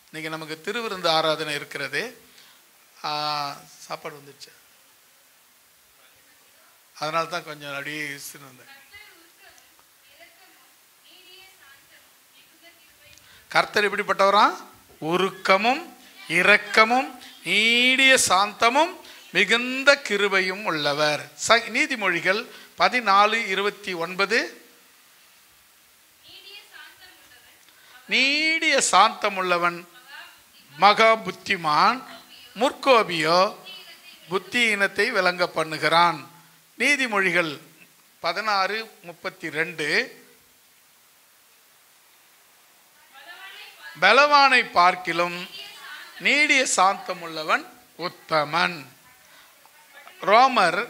இன்றைக்கி நமக்கு திருவிருந்து ஆராதனை இருக்கிறது. சாப்பாடு வந்துடுச்சு, அதனால தான் கொஞ்சம் அப்படியே வந்தேன். கர்த்தர் எப்படிப்பட்டவரா? உருக்கமும் இரக்கமும் நீடிய சாந்தமும் மிகுந்த கிருபையும் உள்ளவர். நீதிமொழிகள் 14:29 நீடிய சாந்தம் உள்ளவன் மகா புத்திமான், முற்கோபியோ புத்தியினத்தை விளங்க பண்ணுகிறான். நீதிமொழிகள் 16:32 பலவானை பார்க்கிலும் நீடிய சாந்தம் உள்ளவன் உத்தமன். ரோமர்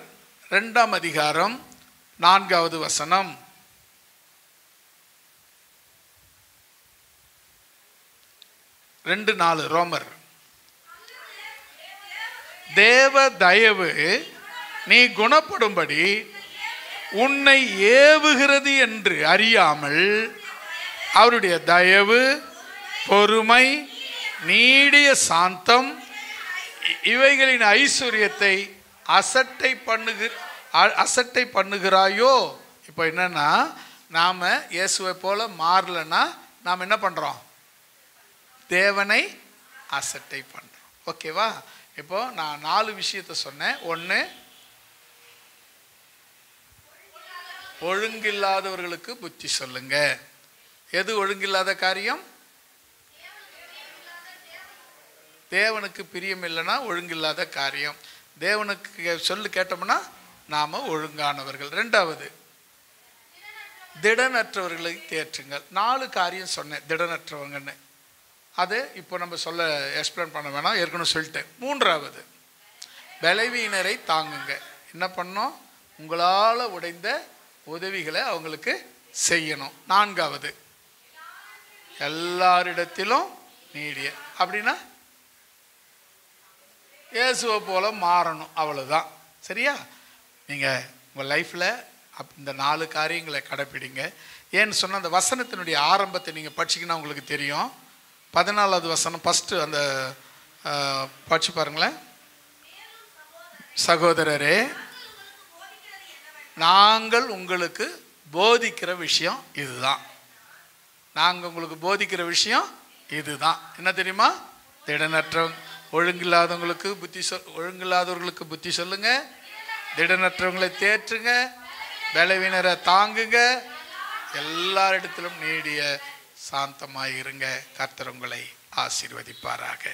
2ஆம் அதிகாரம் 4வது வசனம். 2:4 ரோமர். தேவ தயவு நீ குணப்படும்படி உன்னை ஏவுகிறது என்று அறியாமல் அவருடைய தயவு, பொறுமை, நீடிய சாந்தம் இவைகளின் ஐஸ்வர்யத்தை அசட்டை பண்ணுகிறாயோ. இப்போ என்னன்னா, நாம் இயேசுவை போல மாறலன்னா நாம் என்ன பண்ணுறோம்? தேவனை அசட்டை பண்ணுறோம். ஓகேவா? இப்போ நான் 4 விஷயத்தை சொன்னேன். 1, ஒழுங்கில்லாதவர்களுக்கு புத்தி சொல்லுங்க. எது ஒழுங்கில்லாத காரியம்? தேவனுக்கு பிரியம் இல்லைன்னா ஒழுங்கில்லாத காரியம். தேவனுக்கு சொல்லு கேட்டோம்னா நாம ஒழுங்கானவர்கள். 2வது, திடனற்றவர்களை தேற்றுங்கள். 4 காரியம் சொன்னேன் திடனற்றவங்கன்னு. அது இப்போ நம்ம சொல்ல எக்ஸ்பிளைன் பண்ண வேணாம், ஏற்கனவே சொல்லிட்டேன். 3வது, பலவீனரை தாங்குங்க. என்ன பண்ணோம்? உங்களால் உடைந்த உதவிகளை அவங்களுக்கு செய்யணும். 4வது, எல்லாரிடத்திலும் நீடிய. அப்படின்னா இயேசுவை போல மாறணும், அவ்வளோதான். சரியா? நீங்கள் உங்கள் லைஃப்பில் இந்த 4 காரியங்களை கடைப்பிடிங்க. ஏன்னு சொன்னால் அந்த வசனத்தினுடைய ஆரம்பத்தை நீங்கள் படிச்சிங்கன்னா உங்களுக்கு தெரியும். 14வது வசனம் ஃபஸ்ட்டு அந்த படிச்சு பாருங்களேன். சகோதரரே, நாங்கள் உங்களுக்கு போதிக்கிற விஷயம் இதுதான். நாங்கள் உங்களுக்கு போதிக்கிற விஷயம் இதுதான். என்ன தெரியுமா? திடனற்றவங்க, ஒழுங்கில்லாதவர்களுக்கு புத்தி சொல்லுங்க, திடனற்றவங்களை தேற்றுங்க, பலவீனரை தாங்குங்க, எல்லாரிடத்திலும் நீடிய சாந்தமாயிருங்க. கர்த்தர் உங்களை ஆசீர்வதிப்பாராக.